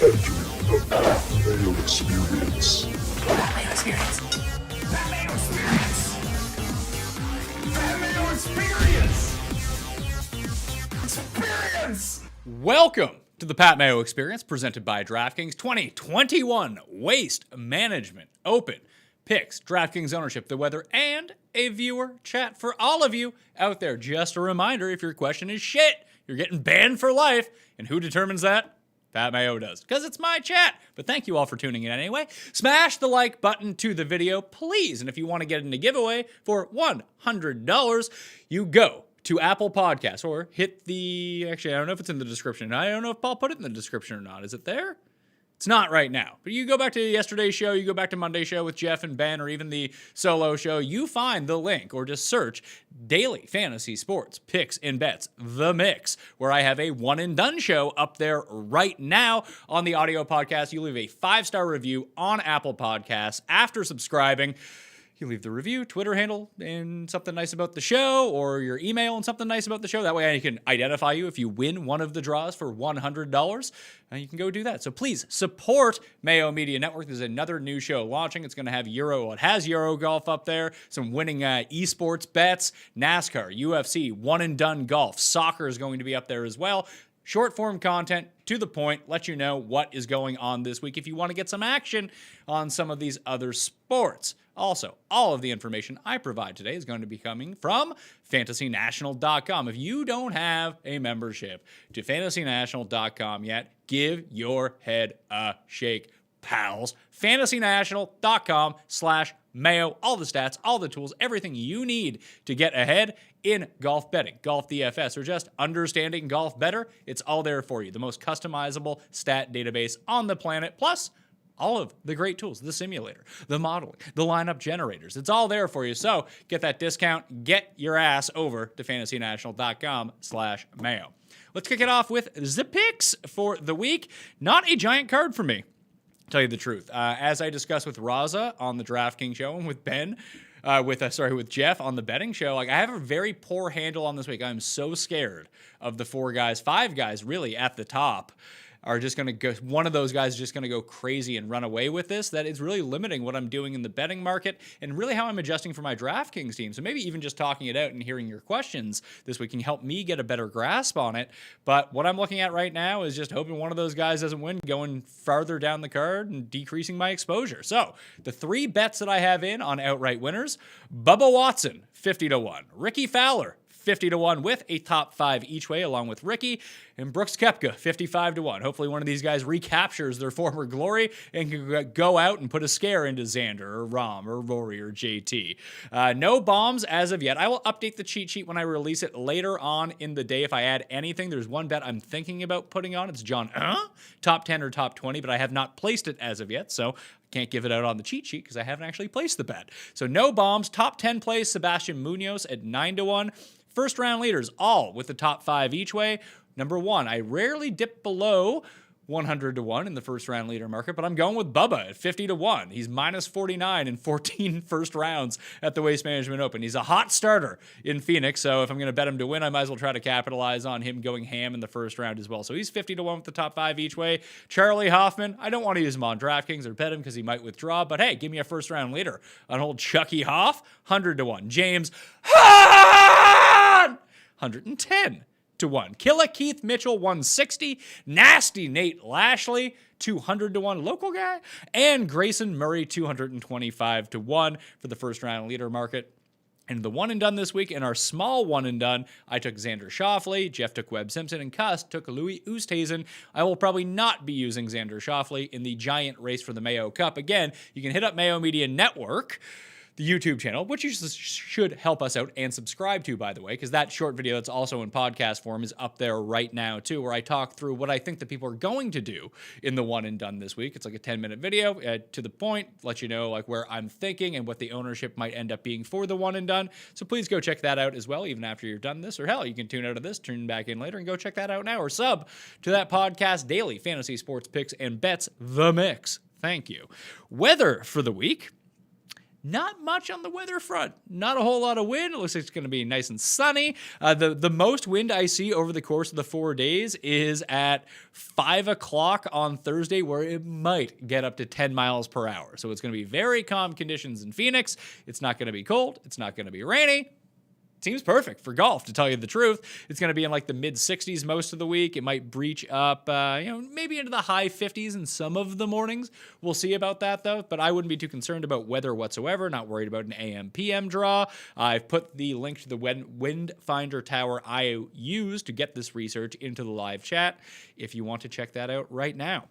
Mayo Experience. Mayo Experience. Mayo Experience. Mayo Experience. Experience. Welcome to the Pat Mayo Experience, presented by DraftKings 2021 Waste Management Open. Picks, DraftKings ownership, the weather, and a viewer chat for all of you out there. Just a reminder, if your question is shit, you're getting banned for life. And who determines that? Pat Mayo does, because it's my chat. But thank you all for tuning in anyway. Smash the like button to the video, please. And if you want to get in a giveaway for $100, you go to Apple Podcasts or hit the, actually, I don't know if it's in the description. I don't know if Paul put it in the description or not. Is it there? It's not right now. But you go back to yesterday's show, you go back to Monday's show with Jeff and Ben, or even the solo show, you find the link, or just search Daily Fantasy Sports Picks and Bets, The Mix, where I have a one and done show up there right now. On the audio podcast, you leave a 5-star review on Apple Podcasts after subscribing. You leave the review, Twitter handle, and something nice about the show, or your email and something nice about the show. That way I can identify you if you win one of the draws for $100. You can go do that. So please support Mayo Media Network. There's another new show launching. It's going to have Euro. It has Euro golf up there, some winning esports bets, NASCAR, UFC, one and done golf. Soccer is going to be up there as well. Short form content, to the point, let you know what is going on this week if you want to get some action on some of these other sports. Also, all of the information I provide today is going to be coming from FantasyNational.com. If you don't have a membership to FantasyNational.com yet, give your head a shake, pals. FantasyNational.com/Mayo. All the stats, all the tools, everything you need to get ahead in golf betting, golf DFS, or just understanding golf better. It's all there for you. The most customizable stat database on the planet, plus all of the great tools, the simulator, the modeling, the lineup generators. It's all there for you. So get that discount. Get your ass over to FantasyNational.com/Mayo. Let's kick it off with the picks for the week. Not a giant card for me, tell you the truth. As I discussed with Raza on the DraftKings show and with Ben, with Jeff on the betting show, I have a very poor handle on this week. I'm so scared of the 5 guys really at the top are just going to go, one of those guys is just going to go crazy and run away with this, that it's really limiting what I'm doing in the betting market and really how I'm adjusting for my DraftKings team. So maybe even just talking it out and hearing your questions this week can help me get a better grasp on it. But what I'm looking at right now is just hoping one of those guys doesn't win, going farther down the card and decreasing my exposure. So the 3 bets that I have in on outright winners: Bubba Watson, 50-1. Ricky Fowler, 50-1 with a top 5 each way along with Ricky, and Brooks Koepka, 55-1. Hopefully one of these guys recaptures their former glory and can go out and put a scare into Xander or Rahm or Rory or JT. No bombs as of yet. I will update the cheat sheet when I release it later on in the day if I add anything. There's one bet I'm thinking about putting on. It's John, top 10 or top 20, but I have not placed it as of yet, so can't give it out on the cheat sheet because I haven't actually placed the bet. So no bombs. Top 10 plays, Sebastian Munoz at 9-1. First round leaders, all with the top 5 each way. Number 1, I rarely dip below 100-1 in the first round leader market, but I'm going with Bubba at 50-1. He's minus 49 in 14 first rounds at the Waste Management Open. He's a hot starter in Phoenix, so if I'm going to bet him to win, I might as well try to capitalize on him going ham in the first round as well. So he's 50-1 with the top 5 each way. Charlie Hoffman, I don't want to use him on DraftKings or bet him because he might withdraw, but hey, give me a first round leader on old Chucky Hoff, 100-1. James Hahn, 110-1. Killa Keith Mitchell, 160. Nasty Nate Lashley, 200-1. Local guy. And Grayson Murray, 225-1 for the first round leader market. And the one and done this week, in our small one and done, I took Xander Schauffele, Jeff took Webb Simpson, and Cuss took Louis Oosthuizen. I will probably not be using Xander Schauffele in the giant race for the Mayo Cup. Again, you can hit up Mayo Media Network, the YouTube channel, which you should help us out and subscribe to, by the way, because that short video that's also in podcast form is up there right now, too, where I talk through what I think that people are going to do in the one and done this week. It's like a 10-minute video to the point, let you know like where I'm thinking and what the ownership might end up being for the one and done. So please go check that out as well, even after you're done this, or hell, you can tune out of this, tune back in later, and go check that out now, or sub to that podcast, Daily Fantasy Sports Picks and Bets, The Mix. Thank you. Weather for the week. not much on the weather front. Not a whole lot of wind. It looks like it's going to be nice and sunny. The most wind I see over the course of the 4 days is at 5 o'clock on Thursday, where it might get up to 10 miles per hour. So it's going to be very calm conditions in Phoenix. It's not going to be cold. It's not going to be rainy. Seems perfect for golf, to tell you the truth. It's going to be in like the mid 60s most of the week. It might breach up, maybe into the high 50s in some of the mornings. We'll see about that, though. But I wouldn't be too concerned about weather whatsoever. Not worried about an AM/PM draw. I've put the link to the wind finder tower I used to get this research into the live chat if you want to check that out right now.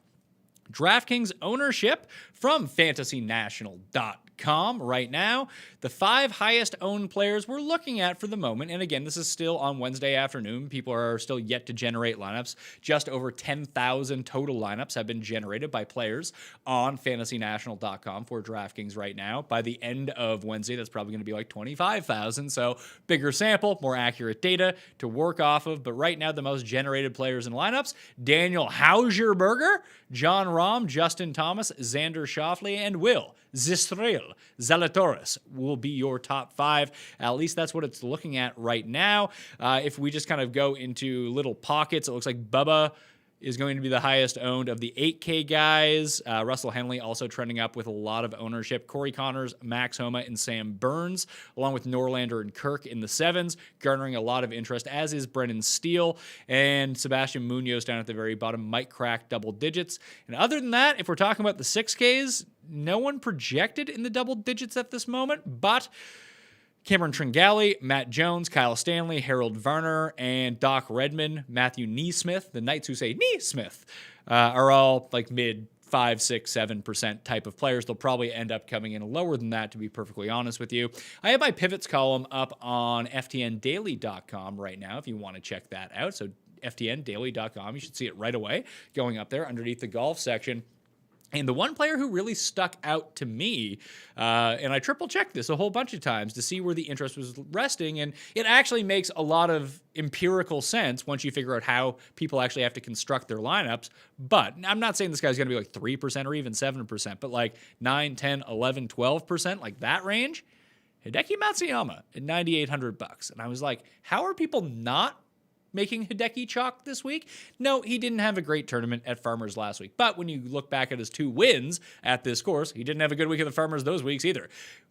DraftKings ownership from FantasyNational.com right now. The 5 highest owned players we're looking at for the moment, and again, this is still on Wednesday afternoon. People are still yet to generate lineups. Just over 10,000 total lineups have been generated by players on FantasyNational.com for DraftKings right now. By the end of Wednesday, that's probably going to be like 25,000. So bigger sample, more accurate data to work off of. But right now, the most generated players in lineups: Daniel Hauscherberger, John Rahm, Justin Thomas, Xander Schauffele, and Will Zistril Zalatoris will be your top 5. At least that's what it's looking at right now. If we just kind of go into little pockets, it looks like Bubba is going to be the highest owned of the 8K guys. Russell Henley also trending up with a lot of ownership. Corey Connors, Max Homa, and Sam Burns, along with Norlander and Kirk in the 7s, garnering a lot of interest, as is Brennan Steele. And Sebastian Munoz down at the very bottom might crack double digits. And other than that, if we're talking about the 6Ks, no one projected in the double digits at this moment, but Cameron Tringali, Matt Jones, Kyle Stanley, Harold Varner, and Doc Redman, Matthew Neesmith, the Knights who say Neesmith, are all like mid 5, 6, 7% type of players. They'll probably end up coming in lower than that, to be perfectly honest with you. I have my pivots column up on ftndaily.com right now if you want to check that out. So ftndaily.com, you should see it right away going up there underneath the golf section. And the one player who really stuck out to me, and I triple-checked this a whole bunch of times to see where the interest was resting, and it actually makes a lot of empirical sense once you figure out how people actually have to construct their lineups. But I'm not saying this guy's going to be like 3% or even 7%, but like 9, 10, 11, 12%, like that range. Hideki Matsuyama at $9,800. And I was like, how are people not making Hideki chalk this week? No, he didn't have a great tournament at Farmers last week. But when you look back at his 2 wins at this course, he didn't have a good week at the Farmers those weeks either.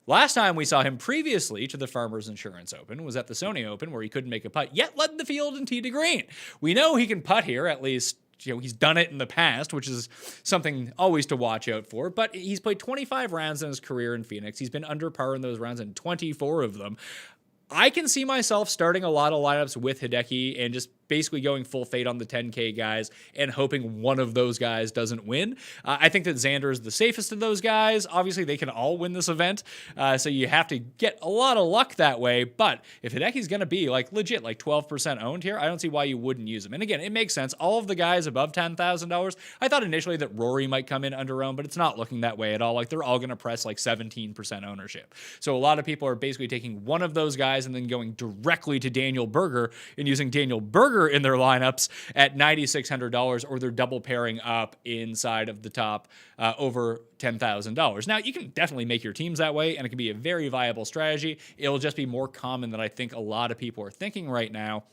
Last time we saw him previously to the Farmers Insurance Open was at the Sony Open, where he couldn't make a putt, yet led the field in tee to green. We know he can putt here, at least. He's done it in the past, which is something always to watch out for. But he's played 25 rounds in his career in Phoenix. He's been under par in those rounds in 24 of them. I can see myself starting a lot of lineups with Hideki and just basically going full fade on the 10K guys and hoping one of those guys doesn't win. I think that Xander is the safest of those guys. Obviously, they can all win this event, so you have to get a lot of luck that way. But if Hideki's going to be like legit, like 12% owned here, I don't see why you wouldn't use him. And again, it makes sense. All of the guys above $10,000, I thought initially that Rory might come in under owned, but it's not looking that way at all. Like they're all going to press like 17% ownership. So a lot of people are basically taking one of those guys and then going directly to Daniel Berger and using Daniel Berger in their lineups at $9,600, or they're double pairing up inside of the top over $10,000. Now, you can definitely make your teams that way, and it can be a very viable strategy. It'll just be more common than I think a lot of people are thinking right now.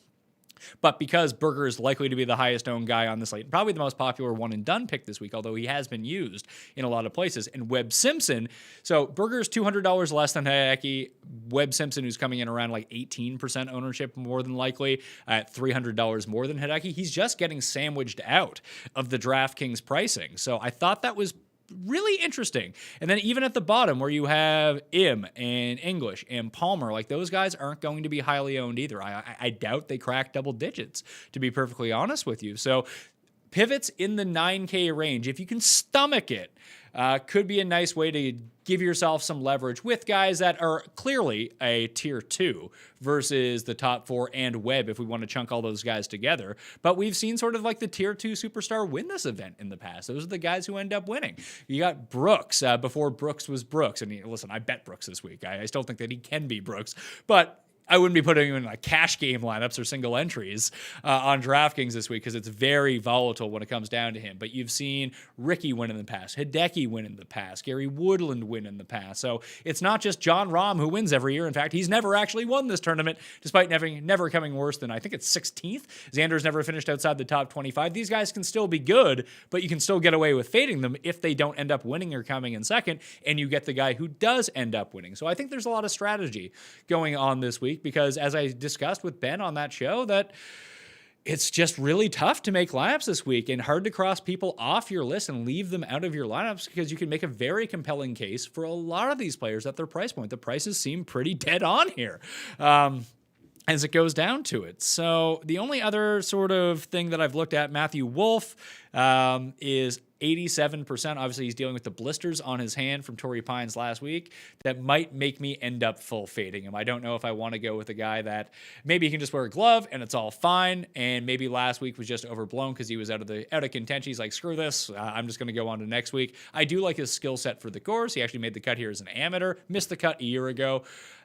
But because Berger is likely to be the highest owned guy on the slate, probably the most popular one and done pick this week, although he has been used in a lot of places, and Webb Simpson. So Berger's $200 less than Hideki. Webb Simpson, who's coming in around like 18% ownership, more than likely, at $300 more than Hideki. He's just getting sandwiched out of the DraftKings pricing. So I thought that was really interesting. And then even at the bottom where you have Im and English and Palmer, like those guys aren't going to be highly owned either. I doubt they crack double digits, to be perfectly honest with you. So pivots in the 9K range, if you can stomach it, could be a nice way to give yourself some leverage with guys that are clearly a tier 2 versus the top 4 and Webb if we want to chunk all those guys together. But we've seen sort of like the tier 2 superstar win this event in the past. Those are the guys who end up winning. You got Brooks before Brooks was Brooks. And listen, I bet Brooks this week. I still think that he can be Brooks. But I wouldn't be putting him in like cash game lineups or single entries on DraftKings this week because it's very volatile when it comes down to him. But you've seen Ricky win in the past, Hideki win in the past, Gary Woodland win in the past. So it's not just John Rahm who wins every year. In fact, he's never actually won this tournament, despite never coming worse than, I think it's 16th. Xander's never finished outside the top 25. These guys can still be good, but you can still get away with fading them if they don't end up winning or coming in second, and you get the guy who does end up winning. So I think there's a lot of strategy going on this week because, as I discussed with Ben on that show, that it's just really tough to make lineups this week and hard to cross people off your list and leave them out of your lineups because you can make a very compelling case for a lot of these players at their price point. The prices seem pretty dead on here. As it goes down to it. So the only other sort of thing that I've looked at, Matthew Wolff is 87%. Obviously, he's dealing with the blisters on his hand from Torrey Pines last week. That might make me end up full fading him. I don't know if I want to go with a guy that maybe he can just wear a glove and it's all fine. And maybe last week was just overblown because he was out of contention. He's like, screw this. I'm just going to go on to next week. I do like his skill set for the course. He actually made the cut here as an amateur. Missed the cut a year ago.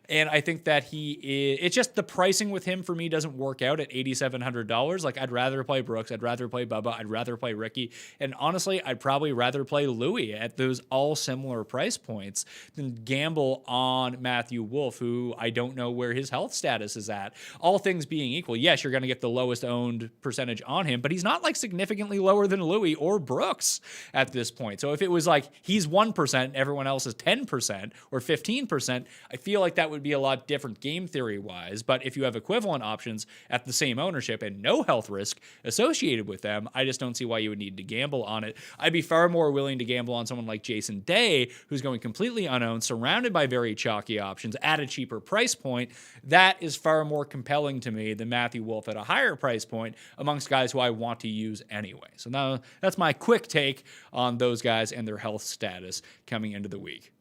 And I think that it's just the pricing with him for me doesn't work out at $8,700. Like, I'd rather play Brooks. I'd rather play Bubba. I'd rather play Ricky. And honestly, I'd probably rather play Louis at those all similar price points than gamble on Matthew Wolff, who I don't know where his health status is at. All things being equal, yes, you're going to get the lowest owned percentage on him, but he's not like significantly lower than Louis or Brooks at this point. So if it was like he's 1%, everyone else is 10% or 15%, I feel like that would be a lot different game theory wise. But if you have equivalent options at the same ownership and no health risk associated with them, I just don't see why you would need to gamble on it. I'd be far more willing to gamble on someone like Jason Day, who's going completely unowned, surrounded by very chalky options at a cheaper price point. That is far more compelling to me than Matthew Wolff at a higher price point amongst guys who I want to use anyway. So now that's my quick take on those guys and their health status coming into the week.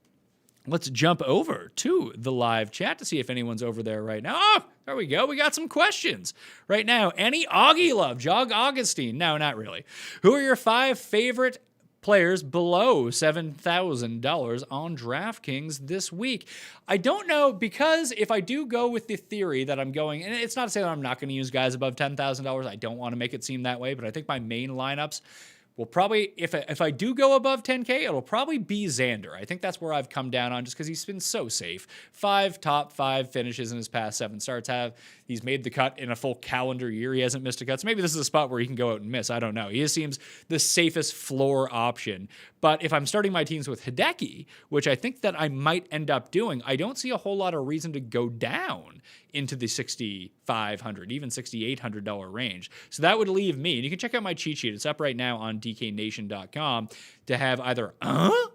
Let's jump over to the live chat to see if anyone's over there right now. Oh, there we go. We got some questions right now. Any Augie love? Jog Augustine? No, not really. Who are your 5 favorite players below $7,000 on DraftKings this week? I don't know, because if I do go with the theory that I'm going, and it's not to say that I'm not going to use guys above $10,000. I don't want to make it seem that way, but I think my main lineups will probably, if I do go above 10K, it'll probably be Xander. I think that's where I've come down on just because he's been so safe. 5 top 5 finishes in his past 7 starts. He's made the cut in a full calendar year. He hasn't missed a cut. So maybe this is a spot where he can go out and miss. I don't know. He just seems the safest floor option. But if I'm starting my teams with Hideki, which I think that I might end up doing, I don't see a whole lot of reason to go down into the $6,500, even $6,800 range. So that would leave me, and you can check out my cheat sheet. It's up right now on dknation.com, to have either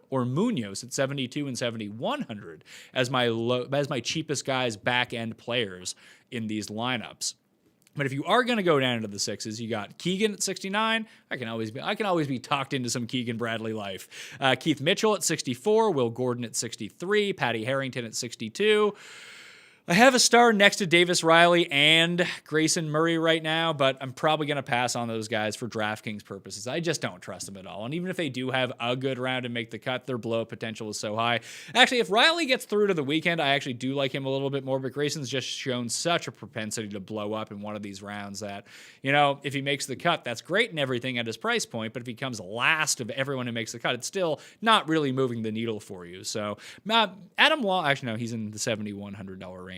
or Munoz at 7,200 and 7,100 as my cheapest guys back end players in these lineups. But if you are going to go down into the 6s, you got Keegan at 69. I can always be talked into some Keegan Bradley life. Keith Mitchell at 64, Will Gordon at 63, Patty Harrington at 62. I have a star next to Davis Riley and Grayson Murray right now, but I'm probably going to pass on those guys for DraftKings purposes. I just don't trust them at all. And even if they do have a good round and make the cut, their blow potential is so high. Actually, if Riley gets through to the weekend, I actually do like him a little bit more, but Grayson's just shown such a propensity to blow up in one of these rounds that, if he makes the cut, that's great and everything at his price point, but if he comes last of everyone who makes the cut, it's still not really moving the needle for you. So Adam Law, actually, no, he's in the $7,100 range.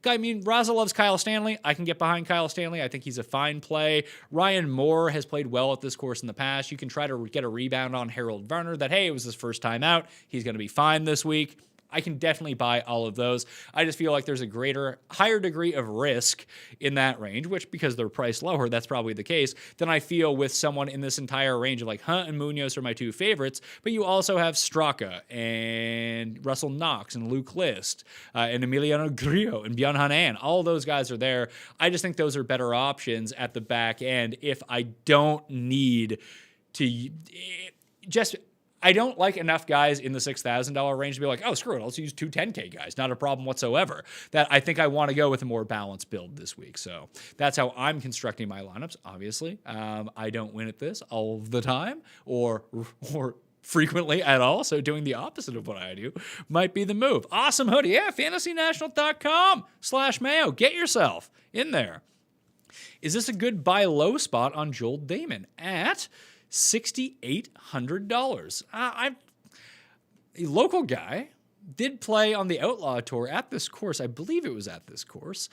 I mean, Raza loves Kyle Stanley. I can get behind Kyle Stanley. I think he's a fine play. Ryan Moore has played well at this course in the past. You can try to get a rebound on Harold Varner that, hey, it was his first time out. He's going to be fine this week. I can definitely buy all of those. I just feel like there's a higher degree of risk in that range, which, because they're priced lower, that's probably the case, than I feel with someone in this entire range of like Hunt and Munoz are my 2 favorites, but you also have Straka and Russell Knox and Luke List and Emiliano Grillo and Bjorn Hanan. All those guys are there. I just think those are better options at the back end if I don't need to I don't like enough guys in the $6,000 range to be like, oh, screw it, let's use 2 10K guys. Not a problem whatsoever. That I think I want to go with a more balanced build this week. So that's how I'm constructing my lineups, obviously. I don't win at this all the time or frequently at all, so doing the opposite of what I do might be the move. Awesome hoodie. Yeah, fantasynational.com/Mayo. Get yourself in there. Is this a good buy low spot on Joel Damon at $6,800? A local guy did play on the Outlaw Tour at this course. I believe it was at this course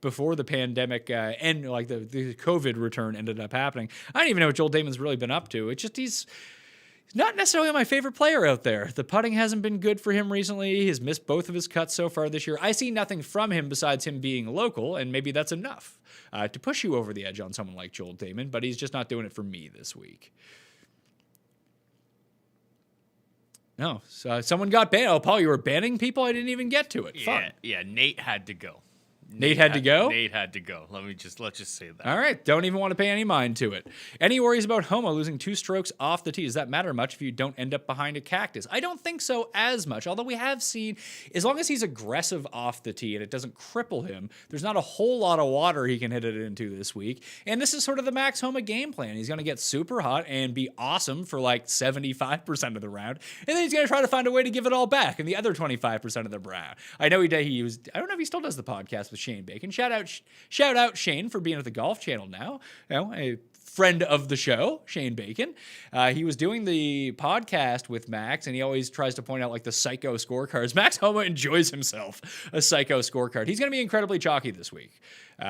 before the pandemic and like the COVID return ended up happening. I don't even know what Joel Damon's really been up to. It's just he's not necessarily my favorite player out there. The putting hasn't been good for him recently. He's missed both of his cuts so far this year. I see nothing from him besides him being local, and maybe that's enough to push you over the edge on someone like Joel Damon, but he's just not doing it for me this week. No, so someone got banned. Oh, Paul, you were banning people? I didn't even get to it. Fun. Yeah, Nate had to go. Nate had to go? Nate had to go. Let's just say that. All right. Don't even want to pay any mind to it. Any worries about Homo losing 2 strokes off the tee? Does that matter much if you don't end up behind a cactus? I don't think so as much, although we have seen, as long as he's aggressive off the tee and it doesn't cripple him, there's not a whole lot of water he can hit it into this week. And this is sort of the Max Homa game plan. He's going to get super hot and be awesome for like 75% of the round. And then he's going to try to find a way to give it all back in the other 25% of the round. I know he was, I don't know if he still does the podcast with Shane Bacon. Shout out Shane for being at the Golf Channel now. A friend of the show, Shane Bacon. He was doing the podcast with Max, and he always tries to point out like the psycho scorecards. Max Homa enjoys himself a psycho scorecard. He's going to be incredibly chalky this week.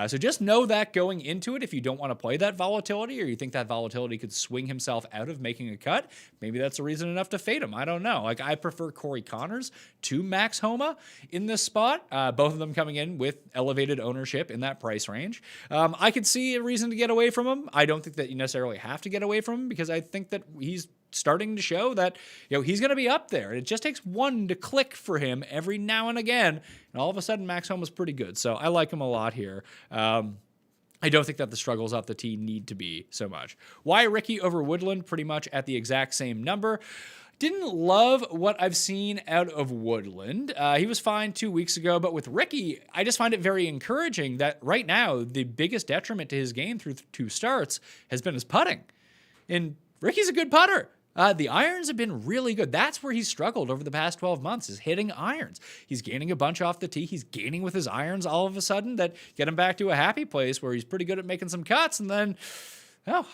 So just know that going into it, if you don't want to play that volatility or you think that volatility could swing himself out of making a cut, maybe that's a reason enough to fade him. I don't know. Like I prefer Corey Connors to Max Homa in this spot. Both of them coming in with elevated ownership in that price range. I could see a reason to get away from him. I don't think that you necessarily have to get away from him because I think that he's starting to show that he's going to be up there. It just takes one to click for him every now and again, and all of a sudden Max Homa's pretty good. So I like him a lot here. I don't think that the struggles off the tee need to be so much. Why Ricky over Woodland? Pretty much at the exact same number. Didn't love what I've seen out of Woodland. He was fine 2 weeks ago, but with Ricky, I just find it very encouraging that right now the biggest detriment to his game through 2 starts has been his putting. And Ricky's a good putter. The irons have been really good. That's where he's struggled over the past 12 months is hitting irons. He's gaining a bunch off the tee. He's gaining with his irons all of a sudden that get him back to a happy place where he's pretty good at making some cuts. And then,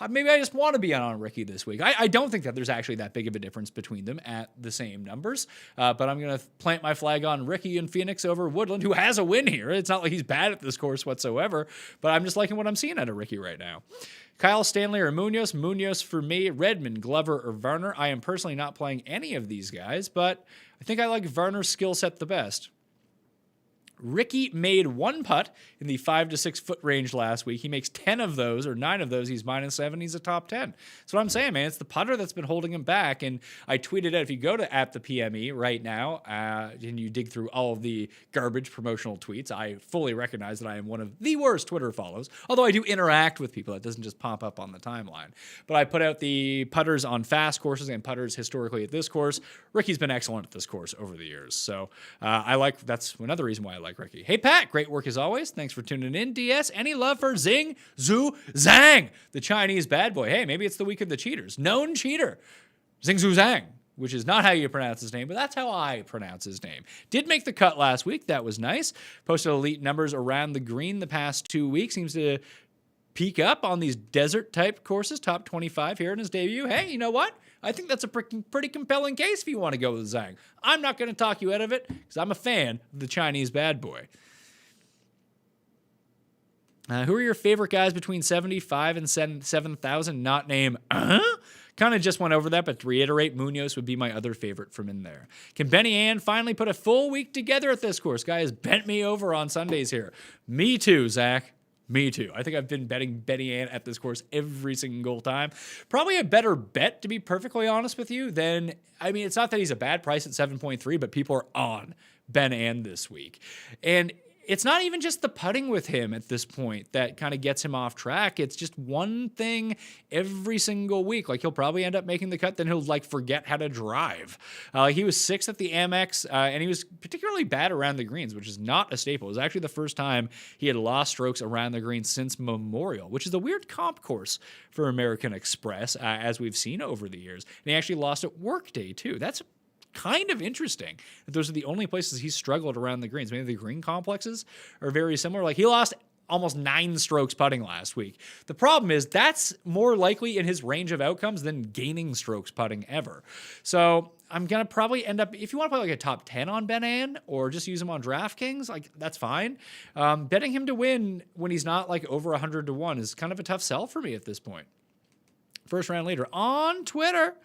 maybe I just want to be on Ricky this week. I don't think that there's actually that big of a difference between them at the same numbers. But I'm going to plant my flag on Ricky in Phoenix over Woodland, who has a win here. It's not like he's bad at this course whatsoever, but I'm just liking what I'm seeing out of Ricky right now. Kyle Stanley or Munoz? Munoz for me. Redmond, Glover, or Varner. I am personally not playing any of these guys, but I think I like Varner's skill set the best. Ricky made 1 putt in the 5 to 6 foot range last week. He makes 10 of those or 9 of those. He's -7. He's a top 10. That's what I'm saying, man. It's the putter that's been holding him back. And I tweeted out, if you go to @the_PME right now and you dig through all of the garbage promotional tweets, I fully recognize that I am one of the worst Twitter follows. Although I do interact with people. That doesn't just pop up on the timeline. But I put out the putters on fast courses and putters historically at this course. Ricky's been excellent at this course over the years. So that's another reason why I like Ricky. Hey, Pat, great work as always. Thanks for tuning in. DS, any love for Zing Zhu Zhang, the Chinese bad boy? Hey, maybe it's the week of the cheaters. Known cheater, Zing Zhu Zhang, which is not how you pronounce his name, but that's how I pronounce his name. Did make the cut last week. That was nice. Posted elite numbers around the green the past 2 weeks. Seems to peak up on these desert-type courses. Top 25 here in his debut. Hey, you know what? I think that's a pretty compelling case if you want to go with Zhang. I'm not going to talk you out of it because I'm a fan of the Chinese bad boy. Who are your favorite guys between 75 and 7,000? Not name. Kind of just went over that, but to reiterate, Munoz would be my other favorite from in there. Can Benny Ann finally put a full week together at this course? Guy has bent me over on Sundays here. Me too, Zach. Me too. I think I've been betting Benny Ann at this course every single time. Probably a better bet, to be perfectly honest with you, it's not that he's a bad price at 7.3, but people are on Ben Ann this week. And it's not even just the putting with him at this point that kind of gets him off track. It's just one thing every single week. Like, he'll probably end up making the cut, then he'll like forget how to drive. He was 6th at the Amex, and he was particularly bad around the greens, which is not a staple. It was actually the first time he had lost strokes around the greens since Memorial, which is a weird comp course for American Express, as we've seen over the years. And he actually lost at Workday too. That's kind of interesting that those are the only places he's struggled around the greens. Maybe the green complexes are very similar. Like, he lost almost 9 strokes putting last week. The problem is that's more likely in his range of outcomes than gaining strokes putting ever. So I'm going to probably end up, if you want to play like a top 10 on Ben An or just use him on DraftKings, like, that's fine. Betting him to win when he's not like over 100 to 1 is kind of a tough sell for me at this point. First round leader on Twitter,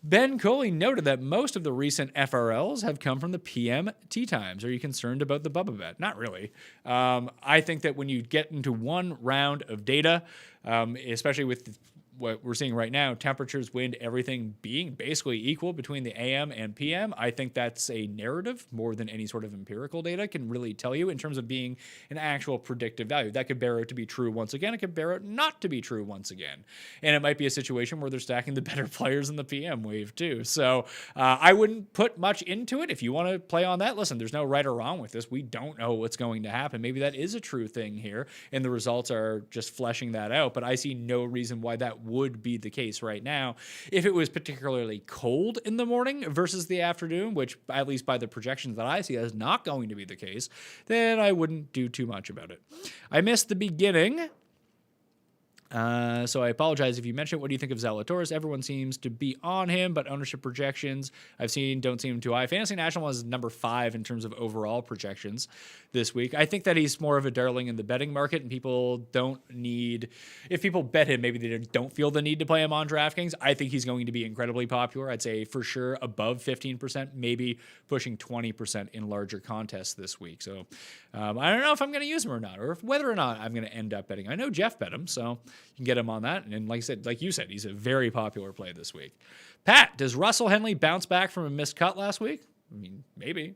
Ben Coley noted that most of the recent FRLs have come from the PM tee times. Are you concerned about the Bubba bet? Not really. I think that when you get into one round of data, especially with what we're seeing right now, temperatures, wind, everything being basically equal between the AM and PM, I think that's a narrative more than any sort of empirical data can really tell you in terms of being an actual predictive value. That could bear out to be true once again. It could bear out not to be true once again. And it might be a situation where they're stacking the better players in the PM wave too. So I wouldn't put much into it. If you want to play on that, listen, there's no right or wrong with this. We don't know what's going to happen. Maybe that is a true thing here, and the results are just fleshing that out. But I see no reason why that would be the case right now. If it was particularly cold in the morning versus the afternoon, which at least by the projections that I see is not going to be the case, then I wouldn't do too much about it. I missed the beginning, so I apologize if you mentioned it. What do you think of Zalatoris? Everyone seems to be on him, but ownership projections I've seen don't seem too high. Fantasy National is number 5 in terms of overall projections this week. I think that he's more of a darling in the betting market, and people don't need, if people bet him, maybe they don't feel the need to play him on DraftKings. I think he's going to be incredibly popular. I'd say for sure above 15%, maybe pushing 20% in larger contests this week. So I don't know if I'm going to use him or not, or if whether or not I'm going to end up betting. I know Jeff bet him, so you can get him on that. And like I said, like you said, he's a very popular play this week. Pat, does Russell Henley bounce back from a missed cut last week? I mean, maybe.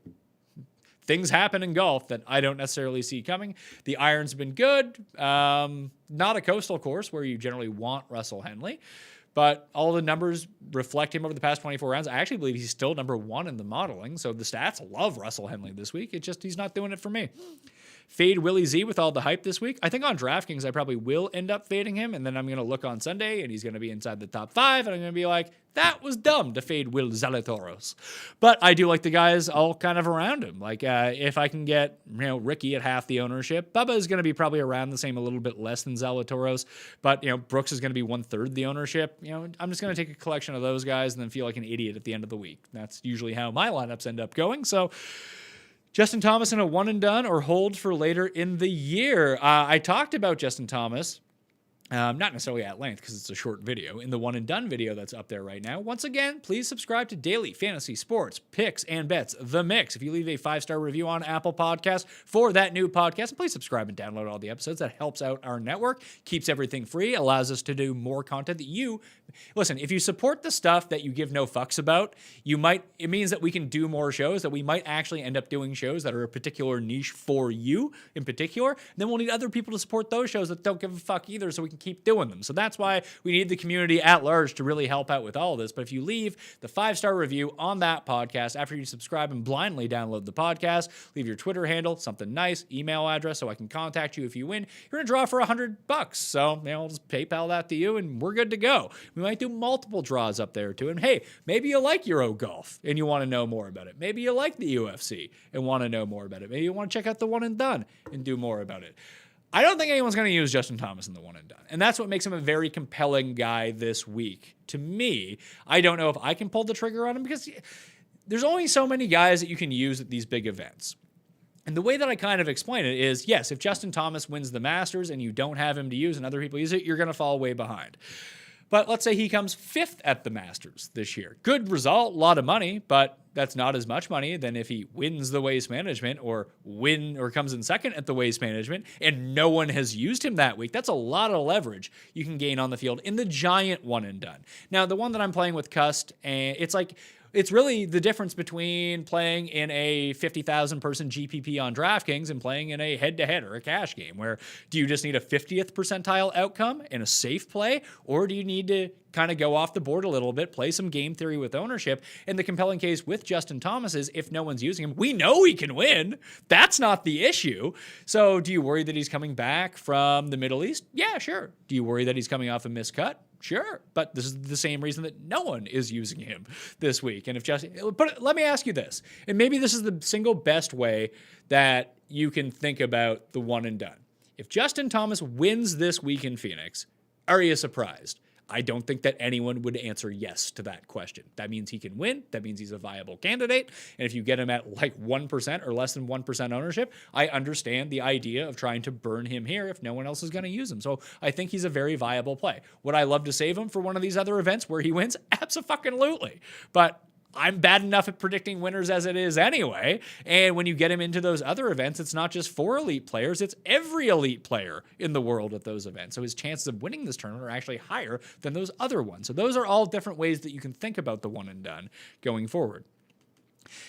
Things happen in golf that I don't necessarily see coming. The irons have been good. Not a coastal course where you generally want Russell Henley, but all the numbers reflect him over the past 24 rounds. I actually believe he's still number 1 in the modeling, so the stats love Russell Henley this week. It's just he's not doing it for me. Fade Willie Z with all the hype this week. I think on DraftKings I probably will end up fading him, and then I'm going to look on Sunday, and he's going to be inside the top 5, and I'm going to be like, that was dumb to fade Will Zalatoris. But I do like the guys all kind of around him. Like, if I can get, Ricky at half the ownership, Bubba is going to be probably around the same, a little bit less than Zalatoris, but, Brooks is going to be 1/3 the ownership. I'm just going to take a collection of those guys and then feel like an idiot at the end of the week. That's usually how my lineups end up going. So Justin Thomas in a one and done or hold for later in the year. I talked about Justin Thomas, not necessarily at length because it's a short video, in the one and done video that's up there right now. Once again, please subscribe to Daily Fantasy Sports Picks and Bets, The Mix. If you leave a 5-star review on Apple Podcasts for that new podcast, and please subscribe and download all the episodes. That helps out our network, keeps everything free, allows us to do more content that you, listen, if you support the stuff that you give no fucks about, it means that we can do more shows, that we might actually end up doing shows that are a particular niche for you in particular. And then we'll need other people to support those shows that don't give a fuck either, so we can keep doing them. So that's why we need the community at large to really help out with all of this. But if you leave the 5-star review on that podcast after you subscribe and blindly download the podcast, leave your Twitter handle, something nice, email address so I can contact you if you win, you're gonna draw for $100. So I'll just PayPal that to you and we're good to go. We might do multiple draws up there too. And hey, maybe you like Euro golf and you want to know more about it. Maybe you like the UFC and want to know more about it. Maybe you want to check out the one and done and do more about it. I don't think anyone's going to use Justin Thomas in the one and done. And that's what makes him a very compelling guy this week. To me, I don't know if I can pull the trigger on him because there's only so many guys that you can use at these big events. And the way that I kind of explain it is, yes, if Justin Thomas wins the Masters and you don't have him to use and other people use it, you're going to fall way behind. But let's say he comes 5th at the Masters this year. Good result, a lot of money, but that's not as much money than if he wins the Waste Management or comes in 2nd at the Waste Management and no one has used him that week. That's a lot of leverage you can gain on the field in the giant one and done. Now, the one that I'm playing with Cust, and it's like It's really the difference between playing in a 50,000 person GPP on DraftKings and playing in a head-to-head or a cash game, where do you just need a 50th percentile outcome in a safe play, or do you need to kind of go off the board a little bit, play some game theory with ownership? And the compelling case with Justin Thomas is if no one's using him, we know he can win. That's not the issue. So do you worry that he's coming back from the Middle East? Yeah, sure. Do you worry that he's coming off a missed cut? Sure, but this is the same reason that no one is using him this week. And if but let me ask you this, and maybe this is the single best way that you can think about the one and done. If Justin Thomas wins this week in Phoenix, are you surprised? I don't think that anyone would answer yes to that question. That means he can win. That means he's a viable candidate. And if you get him at like 1% or less than 1% ownership, I understand the idea of trying to burn him here if no one else is going to use him. So I think he's a very viable play. Would I love to save him for one of these other events where he wins? Abso-fucking-lutely. But I'm bad enough at predicting winners as it is anyway. And when you get him into those other events, it's not just for elite players, it's every elite player in the world at those events. So his chances of winning this tournament are actually higher than those other ones. So those are all different ways that you can think about the one and done going forward.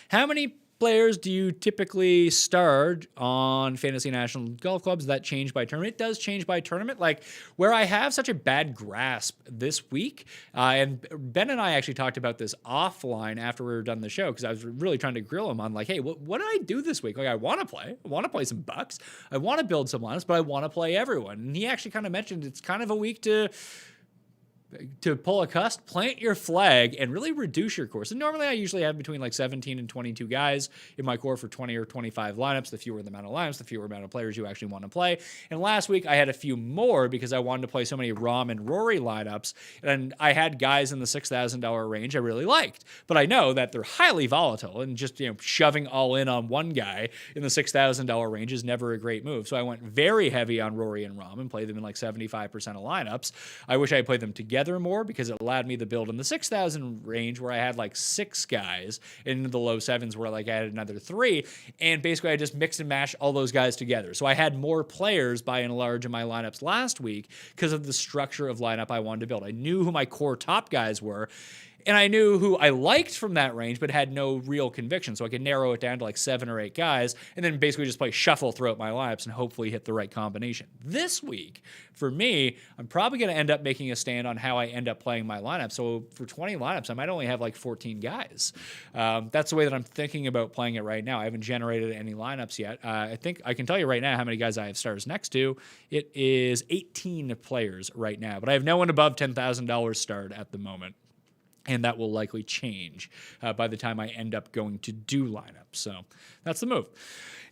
How many players do you typically start on Fantasy National Golf Clubs? That change by tournament? It does change by tournament. Like where I have such a bad grasp this week, and Ben and I actually talked about this offline after we were done the show, because I was really trying to grill him on like, hey, what did I do this week? Like I want to play some bucks. I want to build some lineups, but I want to play everyone. And he actually kind of mentioned it's kind of a week to pull a cust, plant your flag, and really reduce your core. So normally I usually have between like 17 and 22 guys in my core for 20 or 25 lineups. The fewer the amount of lineups, the fewer amount of players you actually want to play. And last week I had a few more because I wanted to play so many Rahm and Rory lineups, and I had guys in the $6,000 range I really liked. But I know that they're highly volatile, and just shoving all in on one guy in the $6,000 range is never a great move. So I went very heavy on Rory and Rahm and played them in like 75% of lineups. I wish I played them together more because it allowed me to build in the 6,000 range where I had like 6 guys, and in the low 7s where like I had another 3, and basically I just mix and mash all those guys together. So I had more players by and large in my lineups last week because of the structure of lineup I wanted to build. I knew who my core top guys were, and I knew who I liked from that range, but had no real conviction. So I could narrow it down to like 7 or 8 guys, and then basically just play shuffle throughout my lineups and hopefully hit the right combination. This week, for me, I'm probably going to end up making a stand on how I end up playing my lineup. So for 20 lineups, I might only have like 14 guys. That's the way that I'm thinking about playing it right now. I haven't generated any lineups yet. I think I can tell you right now how many guys I have stars next to. It is 18 players right now, but I have no one above $10,000 starred at the moment. And that will likely change by the time I end up going to do lineups. So that's the move.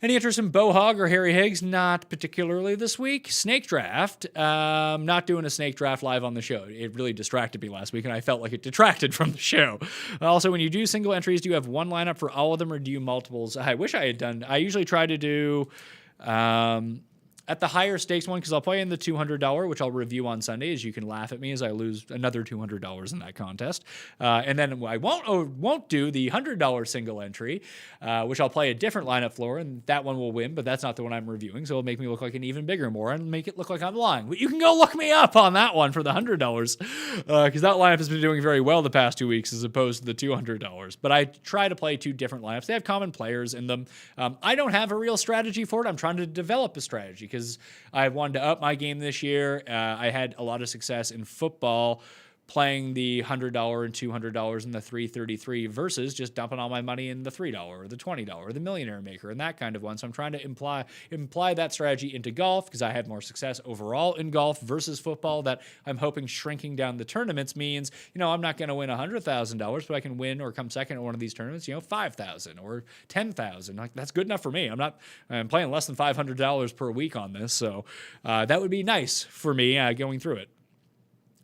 Any interest in Bo Hogg or Harry Higgs? Not particularly this week. Snake draft. Not doing a snake draft live on the show. It really distracted me last week, and I felt like it detracted from the show. Also, when you do single entries, do you have one lineup for all of them, or do you multiples? I wish I had done. I usually try to do at the higher stakes one, because I'll play in the $200, which I'll review on Sunday, as you can laugh at me as I lose another $200 in that contest. And then I won't do the $100 single entry, which I'll play a different lineup floor, and that one will win, but that's not the one I'm reviewing, so it'll make me look like an even bigger moron and make it look like I'm lying. But you can go look me up on that one for the $100, because that lineup has been doing very well the past 2 weeks as opposed to the $200. But I try to play 2 different lineups. They have common players in them. I don't have a real strategy for it. I'm trying to develop a strategy, because I wanted to up my game this year. I had a lot of success in football playing the $100 and $200 and the $333 versus just dumping all my money in the $3 or the $20 or the Millionaire Maker and that kind of one. So I'm trying to imply that strategy into golf, because I had more success overall in golf versus football. That I'm hoping shrinking down the tournaments means, I'm not going to win $100,000, but I can win or come second in one of these tournaments, $5,000 or $10,000. Like, that's good enough for me. I'm playing less than $500 per week on this. So that would be nice for me going through it.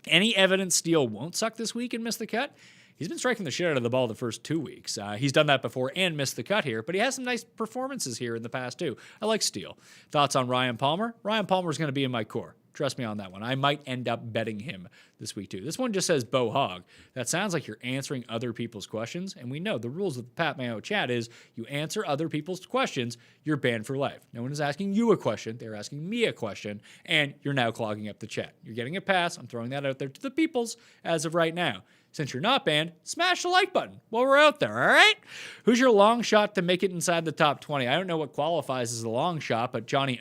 Any evidence Steele won't suck this week and miss the cut? He's been striking the shit out of the ball the first 2 weeks. He's done that before and missed the cut here, but he has some nice performances here in the past too. I like Steele. Thoughts on Ryan Palmer? Ryan Palmer's going to be in my core. Trust me on that one. I might end up betting him this week too. This one just says Bo Hogg. That sounds like you're answering other people's questions, and we know the rules of the Pat Mayo chat is you answer other people's questions, you're banned for life. No one is asking you a question. They're asking me a question, and you're now clogging up the chat. You're getting a pass. I'm throwing that out there to the peoples as of right now. Since you're not banned, smash the like button while we're out there, all right? Who's your long shot to make it inside the top 20? I don't know what qualifies as a long shot, but Johnny,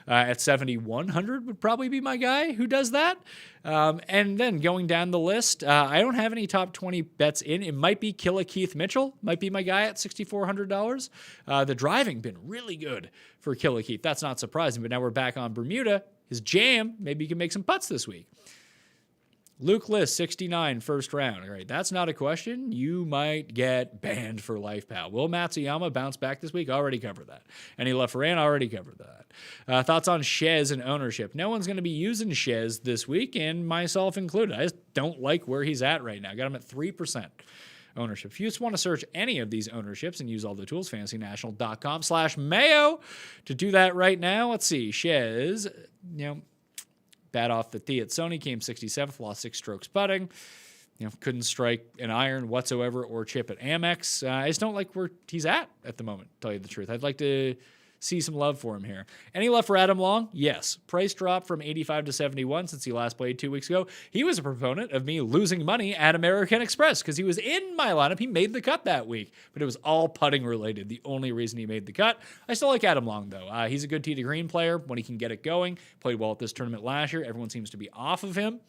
at 7,100 would probably be my guy who does that. And then going down the list, I don't have any top 20 bets in. It might be Killa Keith Mitchell, might be my guy at $6,400. The driving been really good for Killa Keith. That's not surprising, but now we're back on Bermuda. His jam, maybe he can make some putts this week. Luke List, 69, first round. All right, that's not a question. You might get banned for life, pal. Will Matsuyama bounce back this week? Already covered that. Any LaFerrand? Already covered that. Thoughts on Shez and ownership? No one's going to be using Shez this week, and myself included. I just don't like where he's at right now. Got him at 3% ownership. If you just want to search any of these ownerships and use all the tools, fantasynational.com/Mayo to do that right now. Let's see. Shez, bad off the tee at Sony, came 67th, lost 6 strokes putting. Couldn't strike an iron whatsoever or chip at Amex. I just don't like where he's at the moment, to tell you the truth. I'd like to see some love for him here. Any love for Adam Long? Yes. Price drop from 85 to 71 since he last played 2 weeks ago. He was a proponent of me losing money at American Express because he was in my lineup. He made the cut that week, but it was all putting related. The only reason he made the cut. I still like Adam Long, though. He's a good tee to green player when he can get it going. Played well at this tournament last year. Everyone seems to be off of him.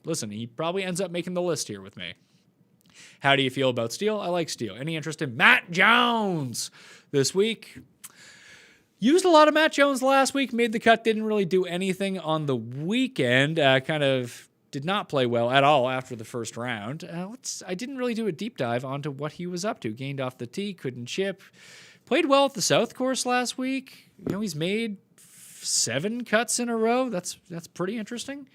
Listen, he probably ends up making the list here with me. How do you feel about Steele? I like Steele. Any interest in Matt Jones this week? Used a lot of Matt Jones last week, made the cut, didn't really do anything on the weekend, kind of did not play well at all after the first round. I didn't really do a deep dive onto what he was up to. Gained off the tee, couldn't chip. Played well at the South Course last week. He's made 7 cuts in a row. That's pretty interesting.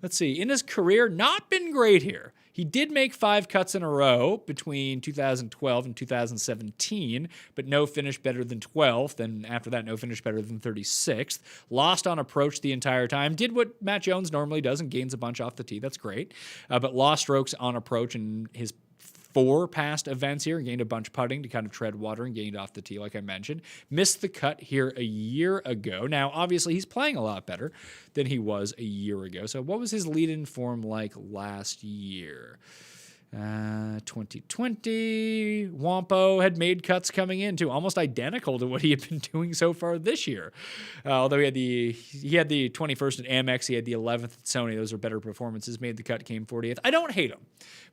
Let's see. In his career, not been great here. He did make 5 cuts in a row between 2012 and 2017, but no finish better than 12th, and after that, no finish better than 36th. Lost on approach the entire time. Did what Matt Jones normally does and gains a bunch off the tee. That's great. But lost strokes on approach in his 4 past events here, gained a bunch putting to kind of tread water and gained off the tee, like I mentioned. Missed the cut here a year ago. Now, obviously, he's playing a lot better than he was a year ago. So what was his lead-in form like last year? 2020, WMPO had made cuts coming in too, almost identical to what he had been doing so far this year. Although he had the 21st at Amex, he had the 11th at Sony. Those are better performances. Made the cut, came 40th. I don't hate him,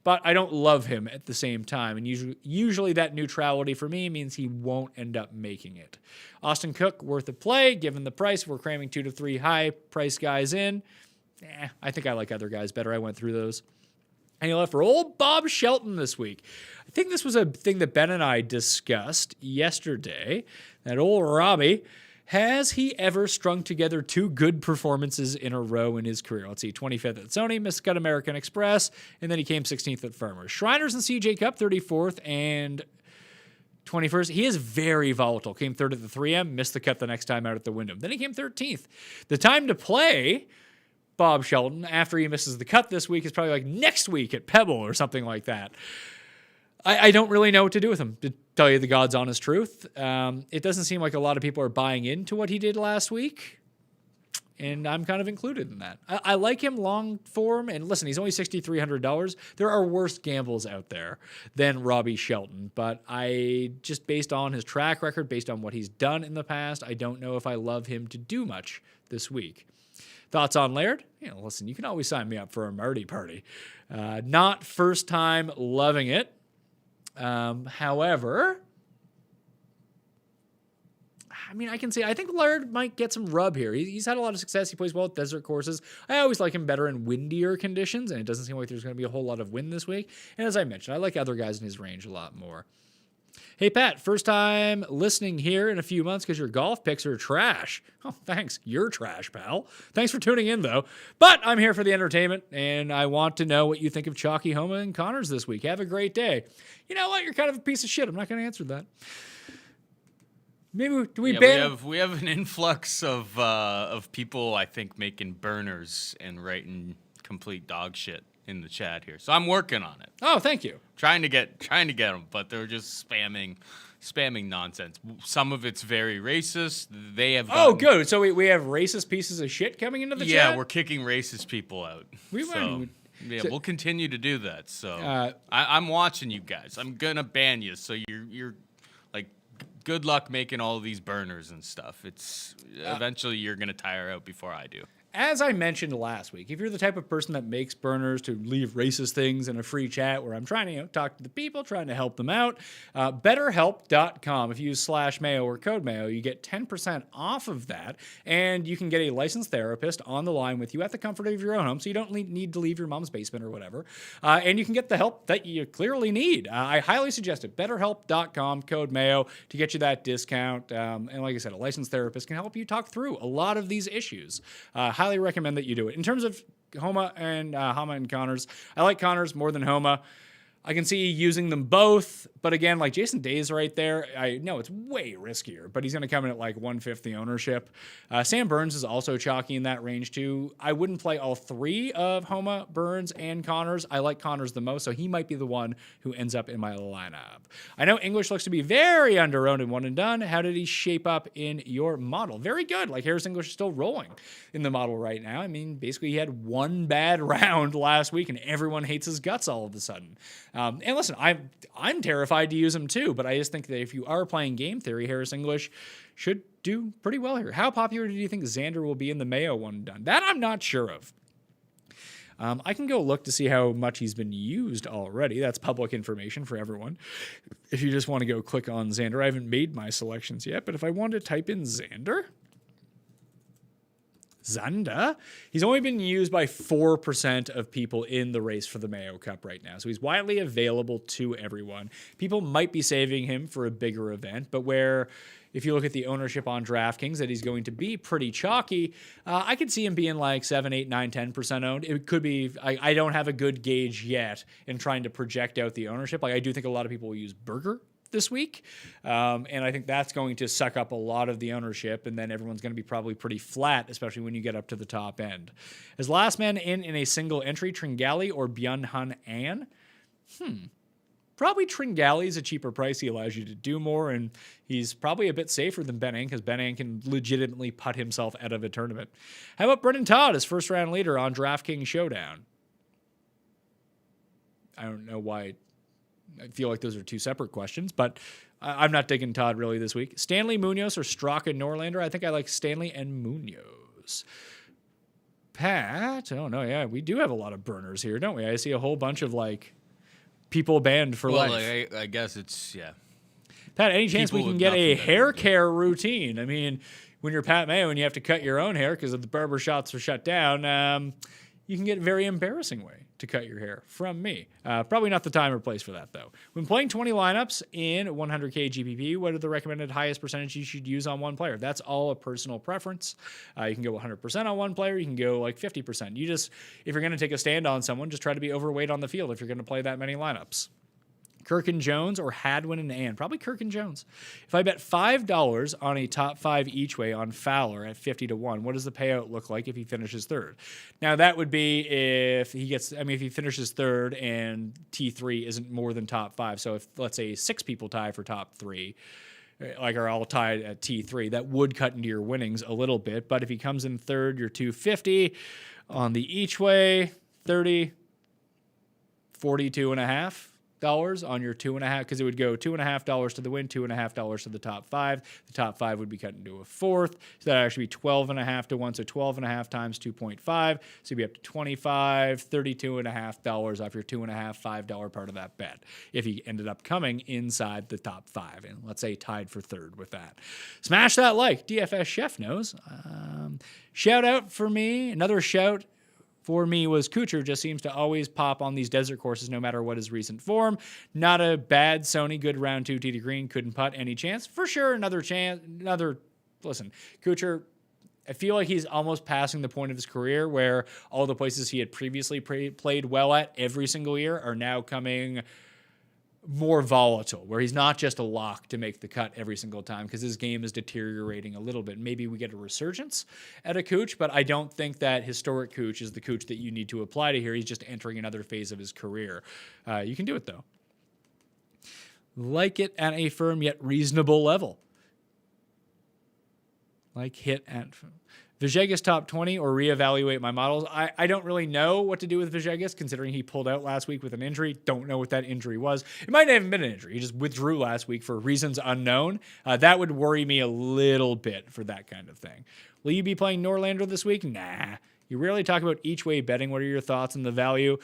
but I don't love him at the same time. And usually that neutrality for me means he won't end up making it. Austin Cook, worth a play given the price. We're cramming 2 to 3 high price guys in. I think I like other guys better. I went through those. And he left for old Bob Shelton this week. I think this was a thing that Ben and I discussed yesterday. That old Robbie, has he ever strung together 2 good performances in a row in his career? Let's see, 25th at Sony, missed cut American Express, and then he came 16th at Farmers. Shriners and CJ Cup, 34th and 21st. He is very volatile. Came 3rd at the 3M, missed the cut the next time out at the Wyndham. Then he came 13th. The time to play Bob Shelton after he misses the cut this week is probably like next week at Pebble or something like that. I don't really know what to do with him, to tell you the God's honest truth. It doesn't seem like a lot of people are buying into what he did last week, and I'm kind of included in that. I like him long form, and listen, he's only $6,300. There are worse gambles out there than Robbie Shelton, but just based on his track record, based on what he's done in the past, I don't know if I love him to do much this week. Thoughts on Laird? Listen, you can always sign me up for a Marty party. Not first time loving it. However, I can say I think Laird might get some rub here. He's had a lot of success. He plays well at desert courses. I always like him better in windier conditions, and it doesn't seem like there's going to be a whole lot of wind this week. And as I mentioned, I like other guys in his range a lot more. Hey, Pat, first time listening here in a few months because your golf picks are trash. Oh, thanks. You're trash, pal. Thanks for tuning in, though. But I'm here for the entertainment, and I want to know what you think of Chalky, Homa, and Connors this week. Have a great day. You know what? You're kind of a piece of shit. I'm not going to answer that. Maybe do we ban? We have an influx of people, I think, making burners and writing complete dog shit in the chat here. So I'm working on it. Oh, thank you. Trying to get them, but they're just spamming nonsense. Some of it's very racist. They have Oh, good. So we have racist pieces of shit coming into the chat? Yeah, we're kicking racist people out. Yeah, So- we'll continue to do that. So I'm watching you guys. I'm gonna ban you. So you're like, good luck making all these burners and stuff. It's eventually you're gonna tire out before I do. As I mentioned last week, if you're the type of person that makes burners to leave racist things in a free chat where I'm trying to talk to the people, trying to help them out, betterhelp.com. If you use /Mayo or code Mayo, you get 10% off of that, and you can get a licensed therapist on the line with you at the comfort of your own home, so you don't need to leave your mom's basement or whatever, and you can get the help that you clearly need. I highly suggest it. betterhelp.com, code Mayo, to get you that discount. And like I said, a licensed therapist can help you talk through a lot of these issues. Highly recommend that you do it. In terms of Homa and Connors, I like Connors more than Homa. I can see using them both, but again, like Jason Day's right there. I know it's way riskier, but he's going to come in at like 1/5 the ownership. Sam Burns is also chalky in that range too. I wouldn't play all three of Homa, Burns, and Connors. I like Connors the most, so he might be the one who ends up in my lineup. I know English looks to be very underowned and one and done. How did he shape up in your model? Very good. Like Harris English is still rolling in the model right now. I mean, basically he had one bad round last week and everyone hates his guts all of a sudden. And listen, I'm terrified to use him too, but I just think that if you are playing game theory, Harris English should do pretty well here. How popular do you think Xander will be in the Mayo one and done? That I'm not sure of. I can go look to see how much he's been used already. That's public information for everyone. If you just want to go click on Xander, I haven't made my selections yet, but if I want to type in Xander, he's only been used by 4% of people in the race for the Mayo Cup right now. So he's widely available to everyone. People might be saving him for a bigger event, but if you look at the ownership on DraftKings, that he's going to be pretty chalky, I could see him being like 7, 8, 9, 10% owned. It could be, I don't have a good gauge yet in trying to project out the ownership. Like I do think a lot of people will use Burger this week. And I think that's going to suck up a lot of the ownership, and then everyone's going to be probably pretty flat, especially when you get up to the top end. As last man in a single entry, Tringali or Byung-Hun An? Probably Tringali is a cheaper price. He allows you to do more, and he's probably a bit safer than Ben An because Ben An can legitimately putt himself out of a tournament. How about Brendan Todd as first round leader on DraftKings Showdown? I don't know why. I feel like those are two separate questions, but I'm not digging Todd really this week. Stanley Munoz or Straka Norlander? I think I like Stanley and Munoz. Pat? Oh, no, yeah, we do have a lot of burners here, don't we? I see a whole bunch of, like, people banned for life. Like, I guess it's, yeah. Pat, any chance we People can with get a nothing better hair to do. care routine? I mean, when you're Pat Mayo and you have to cut your own hair because the barber shops are shut down, you can get a very embarrassing way to cut your hair from me. Probably not the time or place for that, though. When playing 20 lineups in 100K GPP, what are the recommended highest percentage you should use on one player? That's all a personal preference. You can go 100% on one player. You can go like 50%. If you're going to take a stand on someone, just try to be overweight on the field if you're going to play that many lineups. Kirk and Jones or Hadwin and Ann? Probably Kirk and Jones. If I bet $5 on a top 5 each way on Fowler at 50-1, what does the payout look like if he finishes third? Now that would be if he finishes third and T3 isn't more than top 5. So if let's say 6 people tie for top 3, like are all tied at T3, that would cut into your winnings a little bit. But if he comes in third, you're 250 on the each way, 30, 42.5. On your 2.5, because it would go $2.5 to the win, $2.5 to the top 5. The top 5 would be cut into a fourth, so that would actually be 12.5 to 1. So 12.5 times 2.5, so you'd be up to $25, $32.5 off your $2.5, $5 part of that bet if he ended up coming inside the top 5, and let's say tied for third with that. Smash that like. DFS Chef knows. Shout out for me. Another shout for me was Kuchar just seems to always pop on these desert courses no matter what his recent form. Not a bad Sony, good round 2 tee to green, couldn't putt any chance. For sure, listen, Kuchar, I feel like he's almost passing the point of his career where all the places he had previously played well at every single year are now coming more volatile, where he's not just a lock to make the cut every single time because his game is deteriorating a little bit. Maybe we get a resurgence at a Cooch, but I don't think that historic Cooch is the Cooch that you need to apply to here. He's just entering another phase of his career. You can do it, though. Like it at a firm yet reasonable level. Like hit at Villegas top 20 or reevaluate my models. I don't really know what to do with Villegas considering he pulled out last week with an injury. Don't know what that injury was. It might not even been an injury. He just withdrew last week for reasons unknown. That would worry me a little bit for that kind of thing. Will you be playing Norlander this week? Nah. You rarely talk about each way betting. What are your thoughts on the value?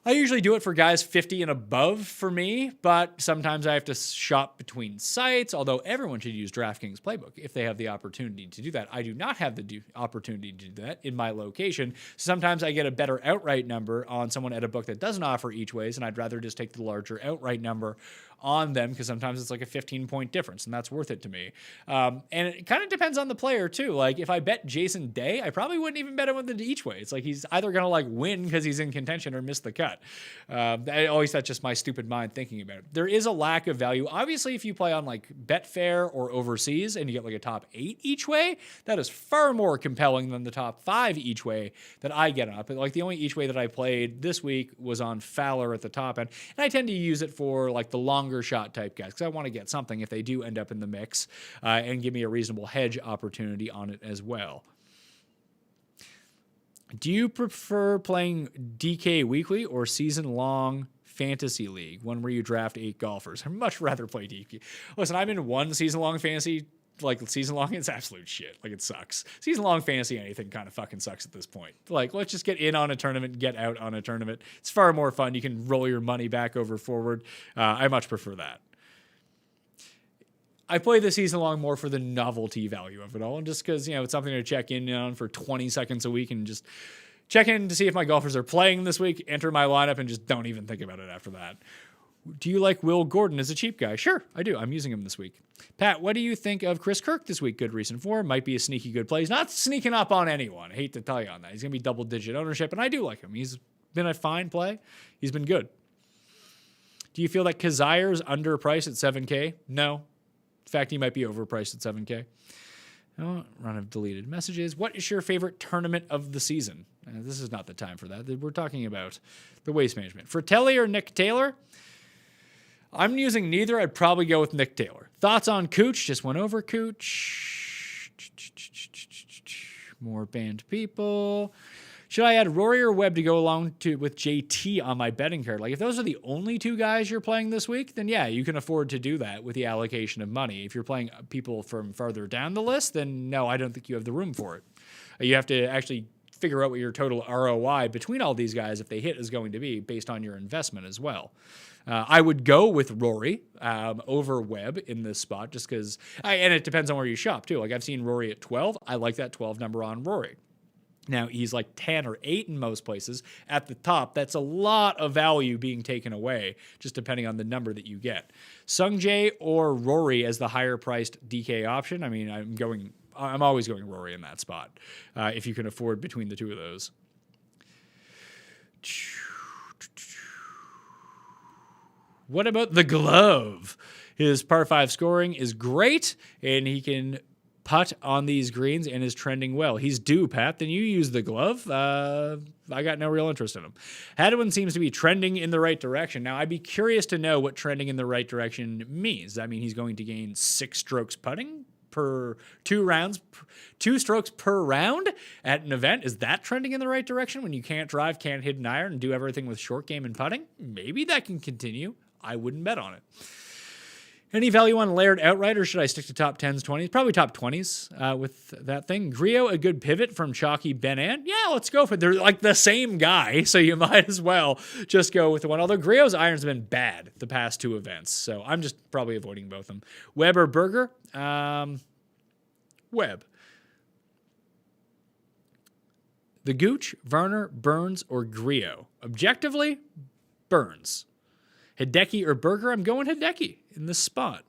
I usually do it for guys 50 and above for me, but sometimes I have to shop between sites, although everyone should use DraftKings Playbook if they have the opportunity to do that. I do not have the opportunity to do that in my location. Sometimes I get a better outright number on someone at a book that doesn't offer each ways, and I'd rather just take the larger outright number on them because sometimes it's like a 15-point difference, and that's worth it to me. And it kind of depends on the player, too. Like, if I bet Jason Day, I probably wouldn't even bet him with the each way. It's like he's either going to, like, win because he's in contention or miss the cut. That's just my stupid mind thinking about it. There is a lack of value. Obviously, if you play on, like, Betfair or overseas and you get, like, a top 8 each way, that is far more compelling than the top 5 each way that I get on. But, like, the only each way that I played this week was on Fowler at the top end. And I tend to use it for, like, the longer shot type guys because I want to get something if they do end up in the mix and give me a reasonable hedge opportunity on it as well. Do you prefer playing DK weekly or season-long fantasy league, one where you draft 8 golfers? I'd much rather play DK. Listen, I'm in one season-long fantasy, like season-long, it's absolute shit. Like, it sucks. Season-long fantasy, anything kind of fucking sucks at this point. Like, let's just get in on a tournament, get out on a tournament. It's far more fun. You can roll your money back over forward. I much prefer that. I play the season long more for the novelty value of it all, and just because, it's something to check in on for 20 seconds a week and just check in to see if my golfers are playing this week, enter my lineup, and just don't even think about it after that. Do you like Will Gordon as a cheap guy? Sure, I do. I'm using him this week. Pat, what do you think of Chris Kirk this week? Good recent form. Might be a sneaky good play. He's not sneaking up on anyone. I hate to tell you on that. He's going to be double-digit ownership, and I do like him. He's been a fine play. He's been good. Do you feel that Kazire's underpriced at $7K? No. In fact, he might be overpriced at $7K. Oh, run of deleted messages. What is your favorite tournament of the season? This is not the time for that. We're talking about the waste management. Fratelli or Nick Taylor? I'm using neither. I'd probably go with Nick Taylor. Thoughts on Cooch? Just went over Cooch. More banned people. Should I add Rory or Webb to go along with JT on my betting card? Like, if those are the only 2 guys you're playing this week, then yeah, you can afford to do that with the allocation of money. If you're playing people from farther down the list, then no, I don't think you have the room for it. You have to actually figure out what your total ROI between all these guys, if they hit, is going to be based on your investment as well. I would go with Rory over Webb in this spot just because, and it depends on where you shop too. Like, I've seen Rory at 12. I like that 12 number on Rory. Now, he's like 10 or 8 in most places. At the top, that's a lot of value being taken away, just depending on the number that you get. Sungjae or Rory as the higher-priced DK option. I mean, I'm always going Rory in that spot, if you can afford between the 2 of those. What about the glove? His par 5 scoring is great, and he can putt on these greens and is trending well. He's due, Pat. Then you use the glove. I got no real interest in him. Hadwin seems to be trending in the right direction. Now, I'd be curious to know what trending in the right direction means. Does that mean he's going to gain 6 strokes putting per 2 rounds, 2 strokes per round at an event? Is that trending in the right direction when you can't drive, can't hit an iron, and do everything with short game and putting? Maybe that can continue. I wouldn't bet on it. Any value on Laird outright, or should I stick to top 10s, 20s? Probably top 20s with that thing. Griot, a good pivot from chalky Ben-An. Yeah, let's go for it. They're like the same guy, so you might as well just go with the one. Although Griot's irons have been bad the past 2 events, so I'm just probably avoiding both of them. Webb or Berger? Webb. The Gooch, Varner, Burns, or Griot? Objectively, Burns. Hideki or Berger? I'm going Hideki in this spot.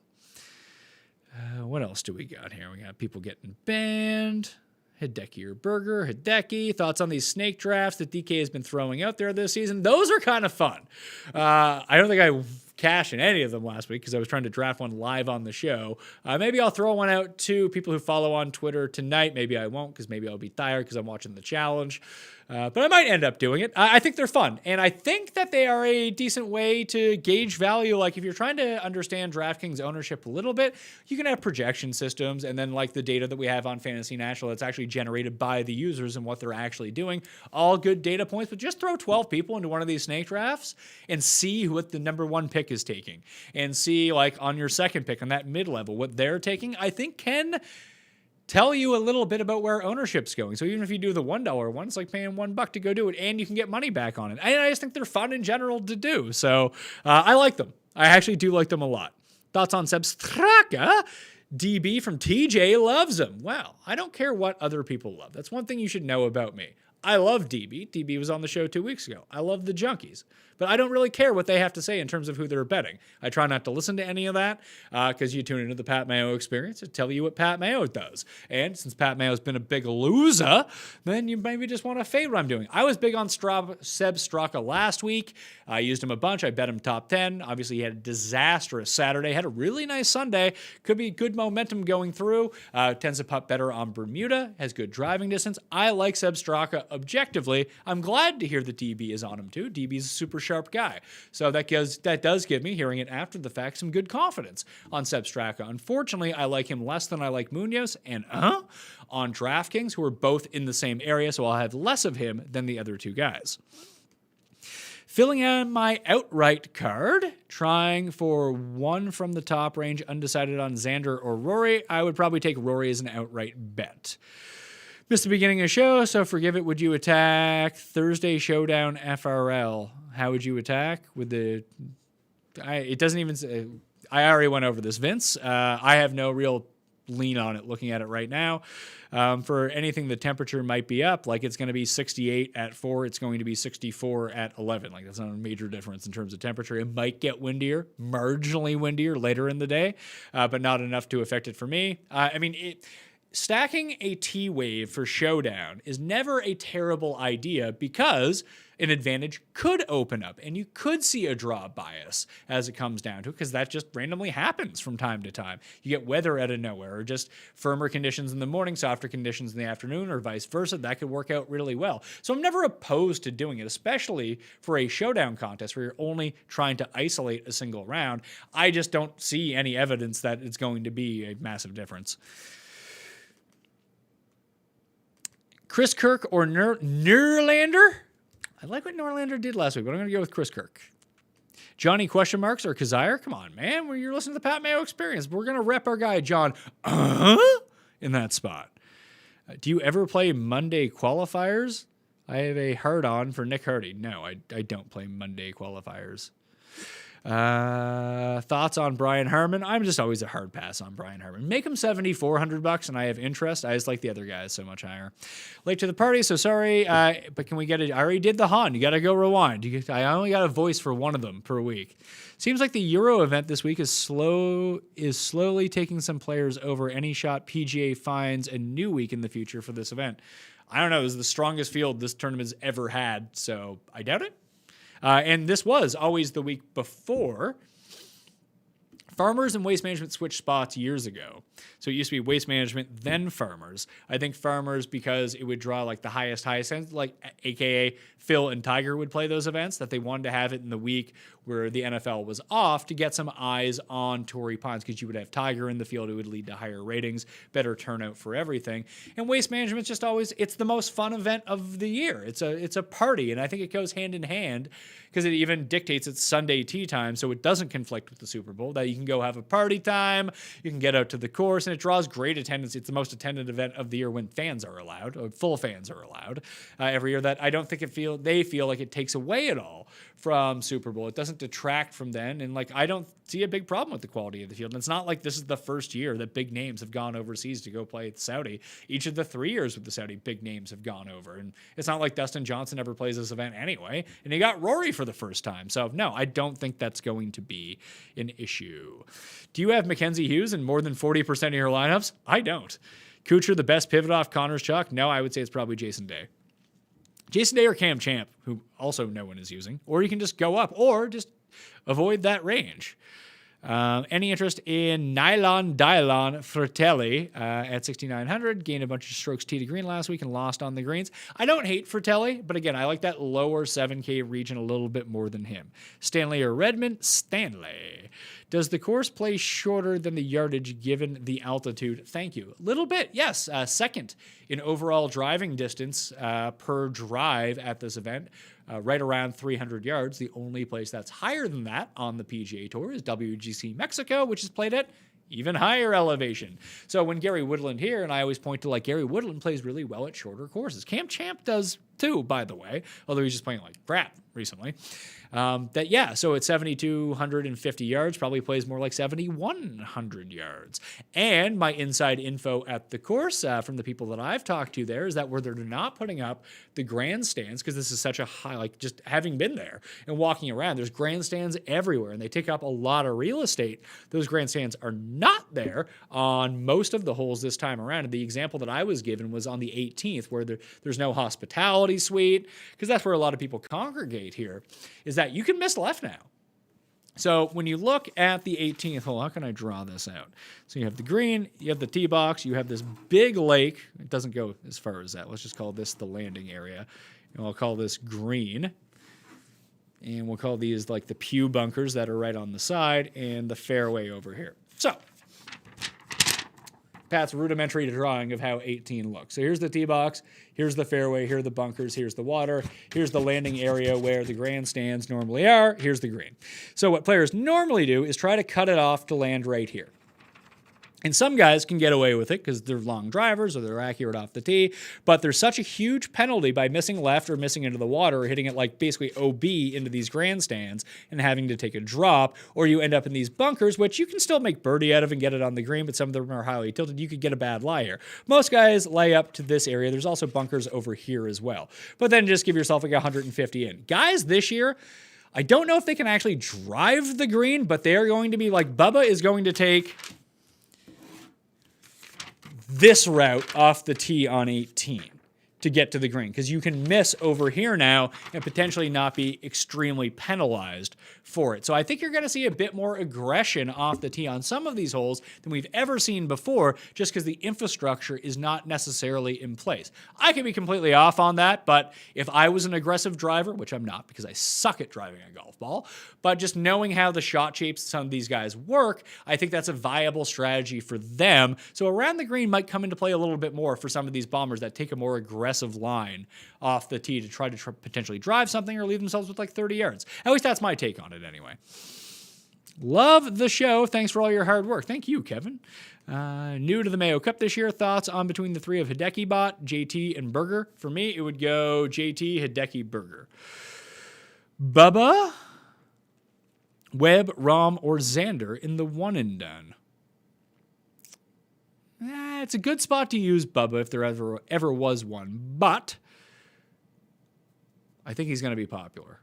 What else do we got here? We got people getting banned. Hideki or Berger? Hideki. Thoughts on these snake drafts that DK has been throwing out there this season? Those are kind of fun. I don't think I cash in any of them last week because I was trying to draft one live on the show. Maybe I'll throw one out to people who follow on Twitter tonight. Maybe I won't because maybe I'll be tired because I'm watching the challenge. But I might end up doing it. I think they're fun. And I think that they are a decent way to gauge value. Like if you're trying to understand DraftKings ownership a little bit, you can have projection systems and then like the data that we have on Fantasy National that's actually generated by the users and what they're actually doing. All good data points, but just throw 12 people into one of these snake drafts and see what the number one pick is taking. And see like on your second pick on that mid-level, what they're taking, I think can tell you a little bit about where ownership's going. So even if you do the $1 one, it's like paying $1 to go do it, and you can get money back on it. And I just think they're fun in general to do. So I like them. I actually do like them a lot. Thoughts on Seb Straka? DB from TJ loves them. Well, I don't care what other people love. That's one thing you should know about me. I love DB. DB was on the show 2 weeks ago. I love the Junkies. But I don't really care what they have to say in terms of who they're betting. I try not to listen to any of that because you tune into the Pat Mayo experience to tell you what Pat Mayo does. And since Pat Mayo's been a big loser, then you maybe just want to fade what I'm doing. I was big on Seb Straka last week. I used him a bunch. I bet him top 10. Obviously, he had a disastrous Saturday. Had a really nice Sunday. Could be good momentum going through. Tends to putt better on Bermuda. Has good driving distance. I like Seb Straka objectively. I'm glad to hear that DB is on him too. DB's a super sharp guy. So that does give me, hearing it after the fact, some good confidence on Seb Straka. Unfortunately, I like him less than I like Munoz and on DraftKings, who are both in the same area, so I'll have less of him than the other two guys. Filling out my outright card, trying for one from the top range, undecided on Xander or Rory. I would probably take Rory as an outright bet. Missed the beginning of the show, so forgive it. Would you attack Thursday Showdown FRL? How would you attack? With the... it doesn't even say... I already went over this, Vince. I have no real lean on it looking at it right now. For anything, the temperature might be up. Like it's going to be 68 at 4. It's going to be 64 at 11. Like that's not a major difference in terms of temperature. It might get windier, marginally windier later in the day, but not enough to affect it for me. Stacking a T-wave for Showdown is never a terrible idea because an advantage could open up and you could see a draw bias as it comes down to it because that just randomly happens from time to time. You get weather out of nowhere or just firmer conditions in the morning, softer conditions in the afternoon or vice versa. That could work out really well. So I'm never opposed to doing it, especially for a Showdown contest where you're only trying to isolate a single round. I just don't see any evidence that it's going to be a massive difference. Chris Kirk or Norlander? I like what Norlander did last week, but I'm going to go with Chris Kirk. Johnny question marks or Kazire? Come on, man. When you're listening to the Pat Mayo experience, we're going to rep our guy John in that spot. Do you ever play Monday qualifiers? I have a hard-on for Nick Hardy. No, I don't play Monday qualifiers. Thoughts on Brian Harmon? I'm just always a hard pass on Brian Harmon. Make him $7,400 and I have interest. I just like the other guys so much higher. Late to the party, so sorry. But can we get it? I already did the Han. You got to go rewind. I only got a voice for one of them per week. Seems like the Euro event this week is slowly taking some players over. Any shot PGA finds a new week in the future for this event? I don't know. This is the strongest field this tournament's ever had, so I doubt it. And this was always the week before. Farmers and Waste Management switched spots years ago. So it used to be Waste Management, then Farmers. I think Farmers, because it would draw like the highest end, like AKA Phil and Tiger would play those events, that they wanted to have it in the week where the NFL was off to get some eyes on Torrey Pines, because you would have Tiger in the field. It would lead to higher ratings, better turnout for everything. And Waste Management's just always, it's the most fun event of the year. It's a party, and I think it goes hand in hand because it even dictates it's Sunday tee time, so it doesn't conflict with the Super Bowl, that you can go have a party time, you can get out to the course, and it draws great attendance. It's the most attended event of the year when fans are allowed, or full fans are allowed every year. That I don't think they feel like it takes away at all from Super Bowl. It doesn't detract from then, and like I don't see a big problem with the quality of the field. And it's not like this is the first year that big names have gone overseas to go play at Saudi. Each of the 3 years with the Saudi, big names have gone over, and it's not like Dustin Johnson ever plays this event anyway, and he got Rory for the first time. So no, I don't think that's going to be an issue. Do you have Mackenzie Hughes in more than 40% of your lineups? I don't. Kuchar, the best pivot off Connor's chalk? No, I would say it's probably Jason Day. Jason Day or Cam Champ, who also no one is using. Or you can just go up, or just avoid that range. Any interest in Nylon Dylon Fratelli at 6,900? Gained a bunch of strokes tee to green last week and lost on the greens. I don't hate Fratelli, but again, I like that lower 7K region a little bit more than him. Stanley or Redmond? Stanley. Does the course play shorter than the yardage given the altitude? Thank you. A little bit, yes. Second in overall driving distance per drive at this event. Right around 300 yards. The only place that's higher than that on the PGA Tour is WGC Mexico, which is played at even higher elevation. So when Gary Woodland here, and I always point to Gary Woodland plays really well at shorter courses. Cam Champ does too, by the way, although he's just playing like crap recently. So at 7,250 yards, probably plays more like 7,100 yards. And my inside info at the course from the people that I've talked to there is that where they're not putting up the grandstands, because this is such a high, just having been there and walking around, there's grandstands everywhere and they take up a lot of real estate. Those grandstands are not there on most of the holes this time around. And the example that I was given was on the 18th, where there's no hospitality suite, because that's where a lot of people congregate here, is that you can miss left now. So when you look at the 18th hole, how can I draw this out? So you have the green, you have the tee box, you have this big lake. It doesn't go as far as that. Let's just call this the landing area. And I'll call this green. And we'll call these like the pew bunkers that are right on the side and the fairway over here. So Pat's rudimentary drawing of how 18 looks. So here's the tee box, here's the fairway, here are the bunkers, here's the water, here's the landing area where the grandstands normally are, here's the green. So what players normally do is try to cut it off to land right here. And some guys can get away with it because they're long drivers or they're accurate off the tee, but there's such a huge penalty by missing left or missing into the water or hitting it like basically OB into these grandstands and having to take a drop, or you end up in these bunkers, which you can still make birdie out of and get it on the green, but some of them are highly tilted. You could get a bad lie here. Most guys lay up to this area. There's also bunkers over here as well. But then just give yourself like 150 in. Guys this year, I don't know if they can actually drive the green, but they're going to be like, Bubba is going to take this route off the tee on 18 to get to the green, because you can miss over here now and potentially not be extremely penalized for it. So I think you're going to see a bit more aggression off the tee on some of these holes than we've ever seen before, just because the infrastructure is not necessarily in place. I could be completely off on that, but if I was an aggressive driver, which I'm not because I suck at driving a golf ball, but just knowing how the shot shapes some of these guys work, I think that's a viable strategy for them. So around the green might come into play a little bit more for some of these bombers that take a more aggressive line off the tee to try to potentially drive something or leave themselves with like 30 yards. At least that's my take on it anyway. Love the show. Thanks for all your hard work. Thank you, Kevin. New to the Mayo Cup this year. Thoughts on between the three of Hideki Bot, JT, and Berger? For me, it would go JT, Hideki, Berger. Bubba, Webb, Rahm, or Xander in the one and done. It's a good spot to use Bubba if there ever was one, but I think he's going to be popular.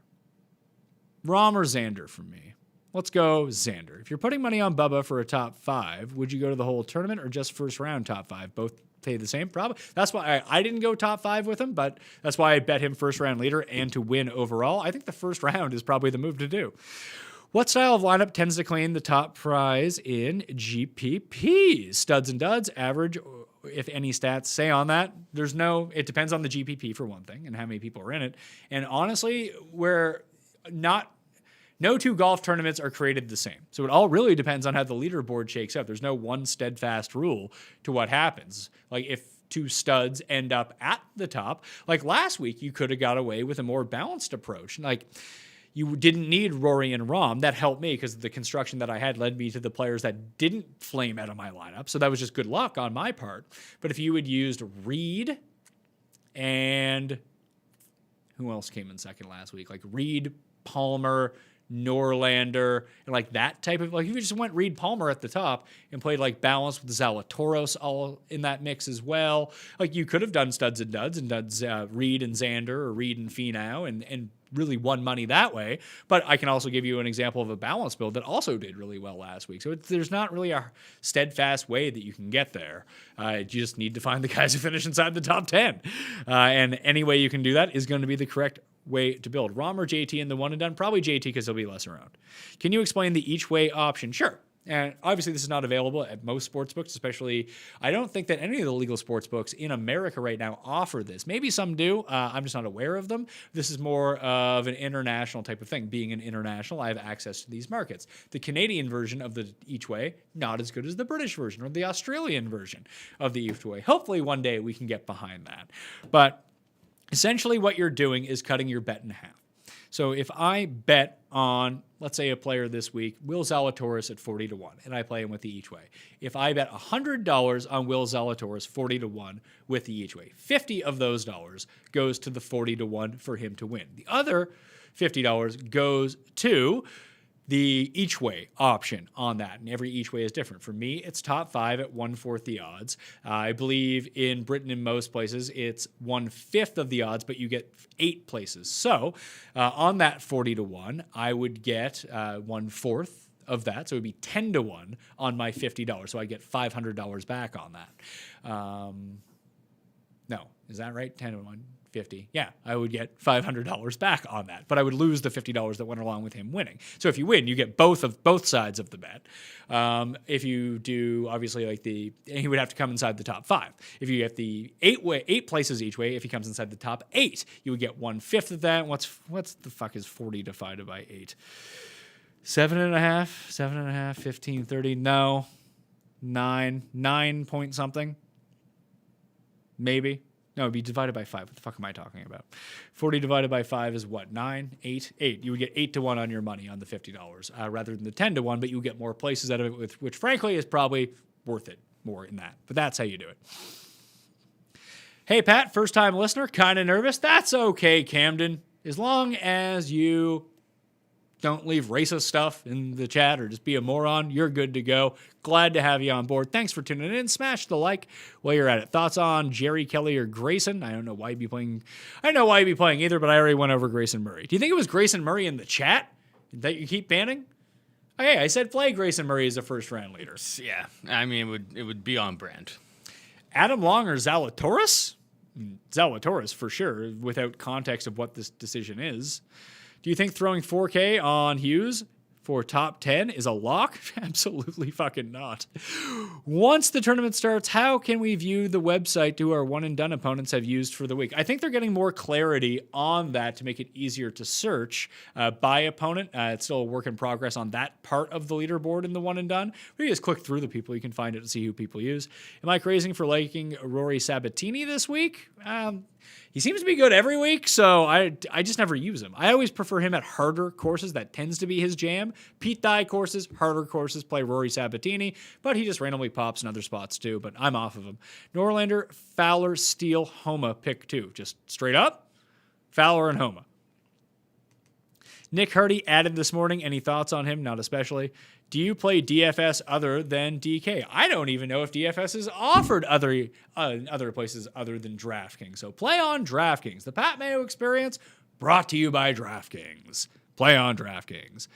Rahm or Xander for me. Let's go Xander. If you're putting money on Bubba for a top 5, would you go to the whole tournament or just first round top 5? Both pay the same? Probably. That's why I didn't go top 5 with him, but that's why I bet him first round leader and to win overall. I think the first round is probably the move to do. What style of lineup tends to claim the top prize in GPPs? Studs and duds, average, if any stats say on that. It depends on the GPP for one thing and how many people are in it. And honestly, no two golf tournaments are created the same. So it all really depends on how the leaderboard shakes out. There's no one steadfast rule to what happens. Like if two studs end up at the top, like last week, you could have got away with a more balanced approach. Like, you didn't need Rory and Rahm. That helped me because the construction that I had led me to the players that didn't flame out of my lineup. So that was just good luck on my part. But if you had used Reed and who else came in second last week? Like Reed, Palmer, Norlander, and like that type of, like if you just went Reed Palmer at the top and played like balance with Zalatoris all in that mix as well. Like you could have done studs and duds Reed and Xander or Reed and Finau and really won money that way. But I can also give you an example of a balance build that also did really well last week. So there's not really a steadfast way that you can get there. You just need to find the guys who finish inside the top 10. And any way you can do that is going to be the correct way to build? Rom or JT in the one and done? Probably JT because he'll be less around. Can you explain the each way option? Sure. And obviously, this is not available at most sportsbooks, especially. I don't think that any of the legal sportsbooks in America right now offer this. Maybe some do. I'm just not aware of them. This is more of an international type of thing. Being an international, I have access to these markets. The Canadian version of the each way, not as good as the British version or the Australian version of the each way. Hopefully, one day we can get behind that. But essentially, what you're doing is cutting your bet in half. So if I bet on, let's say, a player this week, Will Zalatoris at 40-1, and I play him with the each way. If I bet $100 on Will Zalatoris 40-1 with the each way, 50 of those dollars goes to the 40-1 for him to win. The other $50 goes to the each way option on that, and every each way is different. For me, it's top 5 at 1/4 the odds. I believe in Britain, in most places, it's 1/5 of the odds, but you get 8 places. So on that 40-1, I would get 1/4 of that, so it would be 10-1 on my $50. So I get $500 back on that. No, is that right? 10-1. 50. Yeah, I would get $500 back on that, but I would lose the $50 that went along with him winning. So if you win, you get both sides of the bet. If you do, obviously, and he would have to come inside the top 5. If you get the 8 places each way, if he comes inside the top 8, you would get 1/5 of that. What's the fuck is 40 divided by 8? 7.5, 15, 30. No, 9 point something. Maybe. No, it'd be divided by 5. What the fuck am I talking about? 40 divided by 5 is what? 9? 8? 8. You would get 8-1 on your money on the $50 rather than the 10-1, but you get more places out of it, which frankly is probably worth it more in that. But that's how you do it. Hey, Pat, first-time listener, kind of nervous. That's okay, Camden. As long as you don't leave racist stuff in the chat or just be a moron, you're good to go. Glad to have you on board. Thanks for tuning in. Smash the like while you're at it. Thoughts on Jerry Kelly or Grayson? I don't know why you'd be playing. I don't know why you'd be playing either, but I already went over Grayson Murray. Do you think it was Grayson Murray in the chat that you keep banning? Hey, I said play Grayson Murray as a first-round leader. Yeah, I mean, it would be on brand. Adam Long or Zalatoris? Zalatoris for sure, without context of what this decision is. Do you think throwing 4K on Hughes for top 10 is a lock? Absolutely fucking not. Once the tournament starts, how can we view the website who our one-and-done opponents have used for the week? I think they're getting more clarity on that to make it easier to search by opponent. It's still a work in progress on that part of the leaderboard in the one-and-done. You just click through the people. You can find it to see who people use. Am I crazy for liking Rory Sabatini this week? He seems to be good every week, so I just never use him. I always prefer him at harder courses. That tends to be his jam. Pete Dye courses, harder courses, play Rory Sabatini, but he just randomly pops in other spots too, but I'm off of him. Norlander, Fowler, Steele, Homa, pick 2. Just straight up, Fowler and Homa. Nick Hardy added this morning. Any thoughts on him? Not especially. Do you play DFS other than DK? I don't even know if DFS is offered other places other than DraftKings. So play on DraftKings. The Pat Mayo experience brought to you by DraftKings. Play on DraftKings.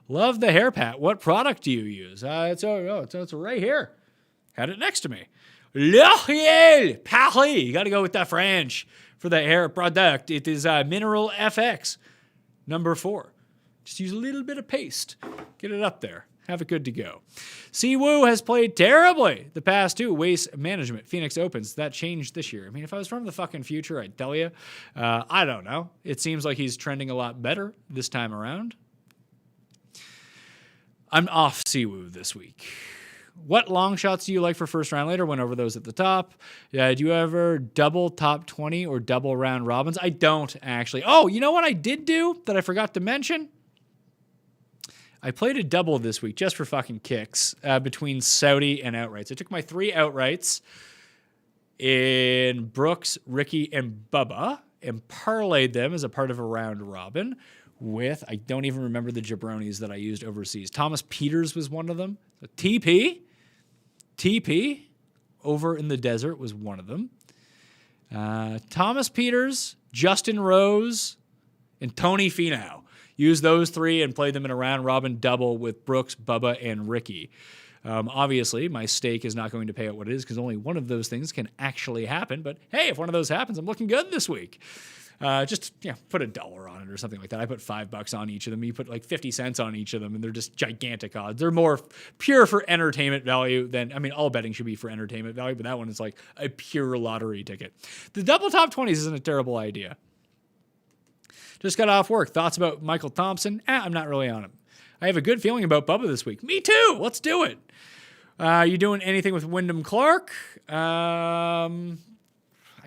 Love the hair, Pat. What product do you use? It's right here. Had it next to me. L'Oréal Paris. You got to go with the French for the hair product. It is Mineral FX number 4. Just use a little bit of paste. Get it up there. Have it good to go. Siwoo has played terribly the past 2 Waste Management Phoenix Opens. That changed this year. I mean, if I was from the fucking future, I'd tell you. I don't know. It seems like he's trending a lot better this time around. I'm off Siwoo this week. What long shots do you like for first round later? Went over those at the top. Do you ever double top 20 or double round robins? I don't actually. Oh, you know what I did do that I forgot to mention? I played a double this week just for fucking kicks between Saudi and outrights. I took my 3 outrights in Brooks, Ricky, and Bubba and parlayed them as a part of a round robin with, I don't even remember the jabronis that I used overseas. Thomas Peters was one of them. So TP over in the desert was one of them. Thomas Peters, Justin Rose, and Tony Finau. Use those 3 and play them in a round-robin double with Brooks, Bubba, and Ricky. Obviously, my stake is not going to pay out what it is because only one of those things can actually happen. But hey, if one of those happens, I'm looking good this week. Just put $1 on it or something like that. I put $5 on each of them. You put like 50 cents on each of them, and they're just gigantic odds. They're more pure for entertainment value than, all betting should be for entertainment value, but that one is like a pure lottery ticket. The double top 20s isn't a terrible idea. Just got off work. Thoughts about Michael Thompson? I'm not really on him. I have a good feeling about Bubba this week. Me too. Let's do it. You doing anything with Wyndham Clark? I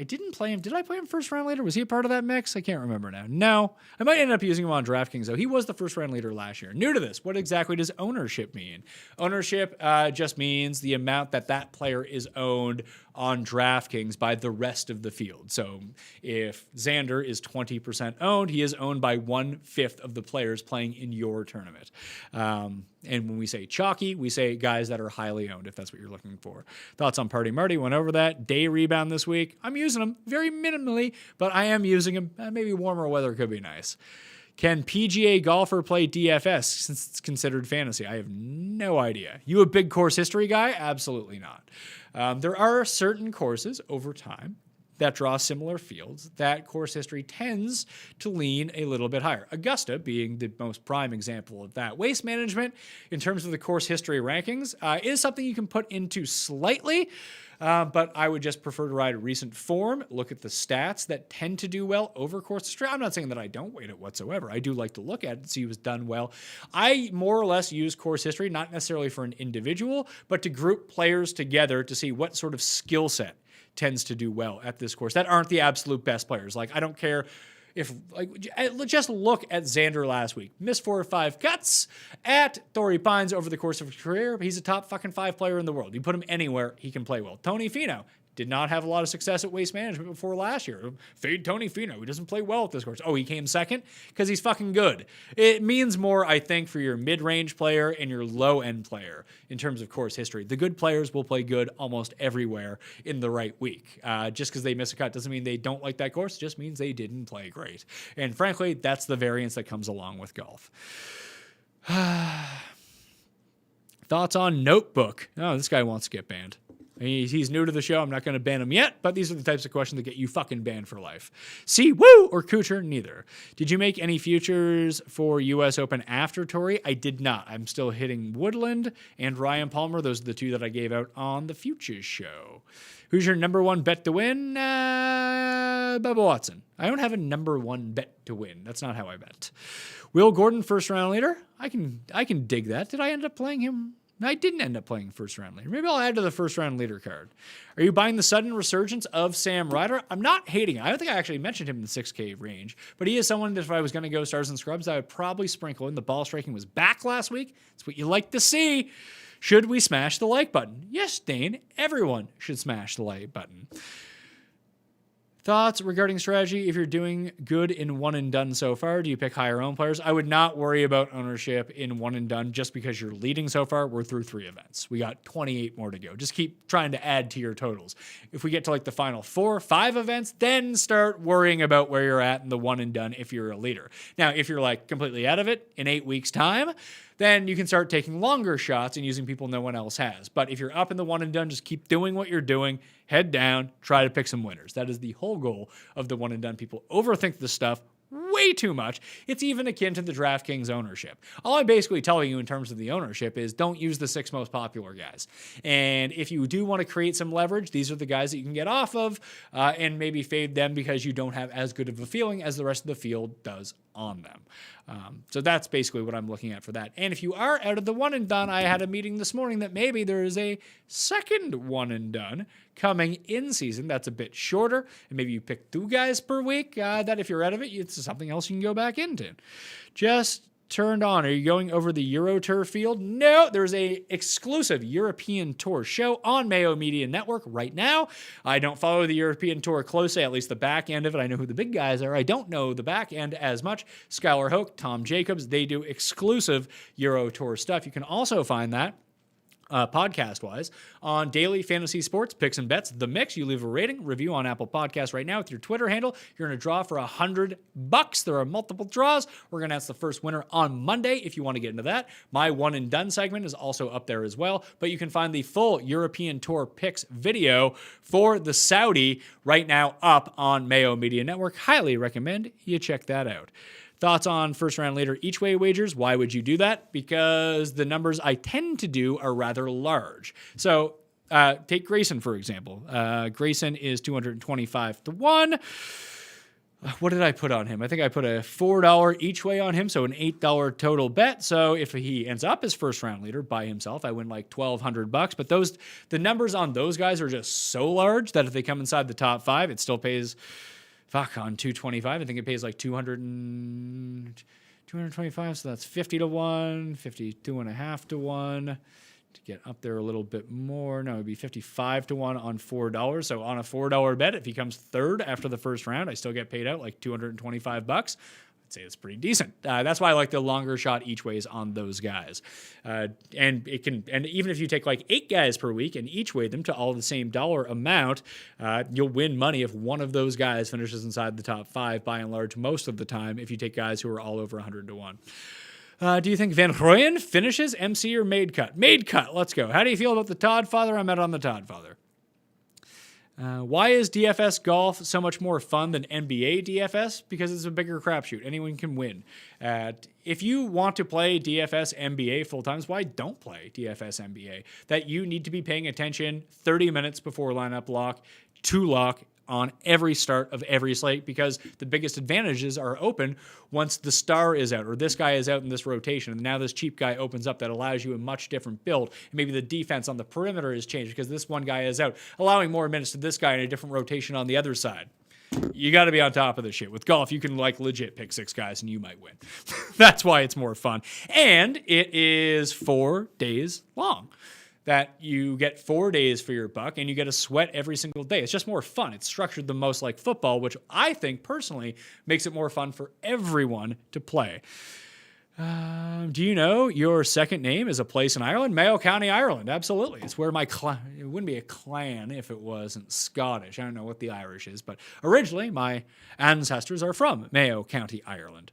didn't play him. Did I play him first round leader? Was he a part of that mix? I can't remember now. No. I might end up using him on DraftKings, though. He was the first round leader last year. New to this, what exactly does ownership mean? Ownership just means the amount that player is owned on DraftKings by the rest of the field. So if Xander is 20% owned, he is owned by 1/5 of the players playing in your tournament. And when we say chalky, we say guys that are highly owned, if that's what you're looking for. Thoughts on Party Marty? Went over that. Day rebound this week. I'm using them very minimally, but I am using them. Maybe warmer weather could be nice. Can PGA golfer play DFS since it's considered fantasy? I have no idea. You a big course history guy? Absolutely not. There are certain courses over time that draw similar fields that course history tends to lean a little bit higher. Augusta being the most prime example of that. Waste management, in terms of the course history rankings, is something you can put into slightly, but I would just prefer to ride recent form, look at the stats that tend to do well over course history. I'm not saying that I don't weight it whatsoever. I do like to look at it and see who's done well. I more or less use course history, not necessarily for an individual, but to group players together to see what sort of skill set tends to do well at this course that aren't the absolute best players. Like, I don't care if, just look at Xander last week. Missed 4 or 5 cuts at Torrey Pines over the course of his career. He's a top fucking 5 player in the world. You put him anywhere, he can play well. Tony Finau did not have a lot of success at waste management before last year. Fade Tony Finau. He doesn't play well at this course. Oh, he came second? Because he's fucking good. It means more, I think, for your mid-range player and your low-end player in terms of course history. The good players will play good almost everywhere in the right week. Just because they miss a cut doesn't mean they don't like that course. It just means they didn't play great. And frankly, that's the variance that comes along with golf. Thoughts on Notebook? Oh, this guy wants to get banned. He's new to the show. I'm not going to ban him yet, but these are the types of questions that get you fucking banned for life. C, woo, or Kuchar? Neither. Did you make any futures for U.S. Open after Torrey? I did not. I'm still hitting Woodland and Ryan Palmer. Those are the two that I gave out on the Futures show. Who's your number one bet to win? Bubba Watson. I don't have a number one bet to win. That's not how I bet. Will Gordon, first round leader? I can dig that. Did I end up playing him? I didn't end up playing first round leader. Maybe I'll add to the first round leader card. Are you buying the sudden resurgence of Sam Ryder? I'm not hating it. I don't think I actually mentioned him in the 6K range, but he is someone that if I was going to go stars and scrubs, I would probably sprinkle in. The ball striking was back last week. It's what you like to see. Should we smash the like button? Yes, Dane. Everyone should smash the like button. Thoughts regarding strategy? If you're doing good in one and done so far, do you pick higher owned players? I would not worry about ownership in one and done just because you're leading so far. We're through 3 events. We got 28 more to go. Just keep trying to add to your totals. If we get to like the final 4 or 5 events, then start worrying about where you're at in the one and done if you're a leader. Now, if you're like completely out of it in 8 weeks' time, then you can start taking longer shots and using people no one else has. But if you're up in the one and done, just keep doing what you're doing. Head down, try to pick some winners. That is the whole goal of the one and done. People overthink this stuff way too much. It's even akin to the DraftKings ownership. All I'm basically telling you in terms of the ownership is don't use the 6 most popular guys. And if you do want to create some leverage, these are the guys that you can get off of and maybe fade them because you don't have as good of a feeling as the rest of the field does on them. So that's basically what I'm looking at for that. And if you are out of the one and done, I had a meeting this morning that maybe there is a second one and done coming in season that's a bit shorter. And maybe you pick 2 guys per week that if you're out of it, it's something else you can go back into. Just turned on. Are you going over the Euro Tour field? No, there's a exclusive European Tour show on Mayo Media Network right now. I don't follow the European Tour closely, at least the back end of it. I know who the big guys are. I don't know the back end as much. Skylar Hoke, Tom Jacobs, they do exclusive Euro Tour stuff. You can also find that podcast-wise, on daily fantasy sports picks and bets. The Mix. You leave a rating, review on Apple Podcasts right now with your Twitter handle. You're going to draw for $100. There are multiple draws. We're going to announce the first winner on Monday if you want to get into that. My one and done segment is also up there as well, but you can find the full European Tour picks video for the Saudi right now up on Mayo Media Network. Highly recommend you check that out. Thoughts on first round leader each way wagers? Why would you do that? Because the numbers I tend to do are rather large. So take Grayson, for example. Grayson is 225 to 1. What did I put on him? I think I put a $4 each way on him, so an $8 total bet. So if he ends up as first round leader by himself, I win like $1,200. But the numbers on those guys are just so large that if they come inside the top 5, it still pays. Fuck, on 225, I think it pays like 225, so that's 50 to 1, 52.5 to 1. To get up there a little bit more, no, it'd be 55 to 1 on $4. So on a $4 bet, if he comes third after the first round, I still get paid out like $225. I'd say it's pretty decent. That's why I like the longer shot each ways on those guys. And even if you take like 8 guys per week and each way them to all the same dollar amount, you'll win money if one of those guys finishes inside the top 5 by and large most of the time if you take guys who are all over 100 to 1. Do you think Van Rooyen finishes MC or made cut? Made cut. Let's go. How do you feel about the Todd Father? I'm out on the Todd Father. Why is DFS golf so much more fun than NBA DFS? Because it's a bigger crapshoot. Anyone can win. If you want to play DFS NBA full time, why don't play DFS NBA? That you need to be paying attention 30 minutes before lineup lock to lock on every start of every slate, because the biggest advantages are open once the star is out or this guy is out in this rotation. And now this cheap guy opens up that allows you a much different build. And maybe the defense on the perimeter has changed because this one guy is out, allowing more minutes to this guy in a different rotation on the other side. You got to be on top of this shit. With golf, you can like legit pick 6 guys and you might win. That's why it's more fun. And it is 4 days long. That you get 4 days for your buck and you get a sweat every single day. It's just more fun. It's structured the most like football, which I think personally makes it more fun for everyone to play. Do you know your second name is a place in Ireland? Mayo County, Ireland. Absolutely. It's where my it wouldn't be a clan if it wasn't Scottish. I don't know what the Irish is, but originally my ancestors are from Mayo County, Ireland.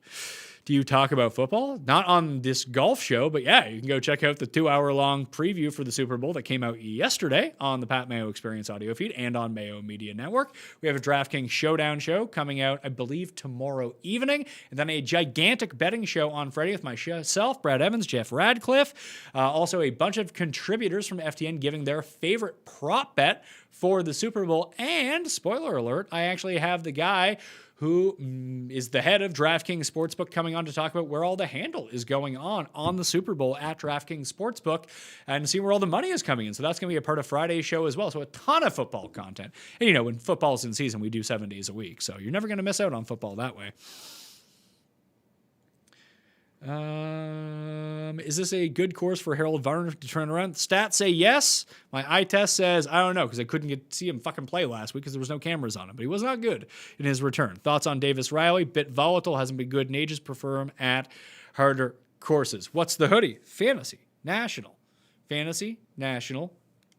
Do you talk about football? Not on this golf show, but yeah, you can go check out the 2-hour-long preview for the Super Bowl that came out yesterday on the Pat Mayo Experience audio feed and on Mayo Media Network. We have a DraftKings Showdown show coming out, I believe, tomorrow evening, and then a gigantic betting show on Friday with myself, Brad Evans, Jeff Radcliffe, also a bunch of contributors from FTN giving their favorite prop bet for the Super Bowl, and, spoiler alert, I actually have the guy who is the head of DraftKings Sportsbook coming on to talk about where all the handle is going on the Super Bowl at DraftKings Sportsbook and see where all the money is coming in. So that's going to be a part of Friday's show as well. So a ton of football content. And, you know, when football's in season, we do 7 days a week. So you're never going to miss out on football that way. Is this a good course for Harold Varner to turn around? Stats say yes. My eye test says I don't know because I couldn't see him fucking play last week because there was no cameras on him. But he was not good in his return. Thoughts on Davis Riley? Bit volatile, hasn't been good in ages. Prefer him at harder courses. What's the hoodie? Fantasy National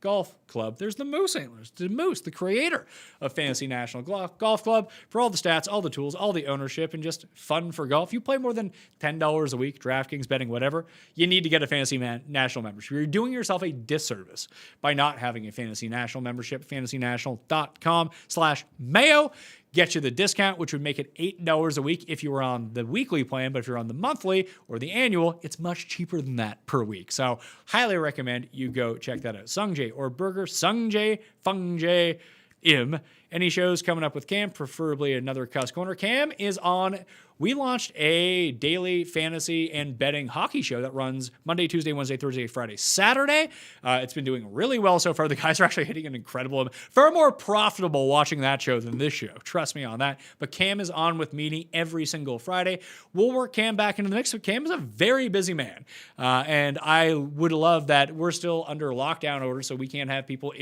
Golf Club. There's the Moose Antlers. The Moose, the creator of Fantasy National Golf Club, for all the stats, all the tools, all the ownership, and just fun for golf. You play more than $10 a week, DraftKings, betting, whatever, you need to get a Fantasy National membership. You're doing yourself a disservice by not having a Fantasy National membership. FantasyNational.com/Mayo. Get you the discount, which would make it $8 a week if you were on the weekly plan. But if you're on the monthly or the annual, it's much cheaper than that per week. So highly recommend you go check that out. Sungjae or Burger, Sungjae, Fungjae, Im. Any shows coming up with Cam, preferably another Cuss Corner. Cam is on. We launched a daily fantasy and betting hockey show that runs Monday, Tuesday, Wednesday, Thursday, Friday, Saturday. It's been doing really well so far. The guys are actually hitting an incredible, far more profitable watching that show than this show. Trust me on that. But Cam is on with me every single Friday. We'll work Cam back into the mix. So Cam is a very busy man. And I would love that we're still under lockdown order, so we can't have people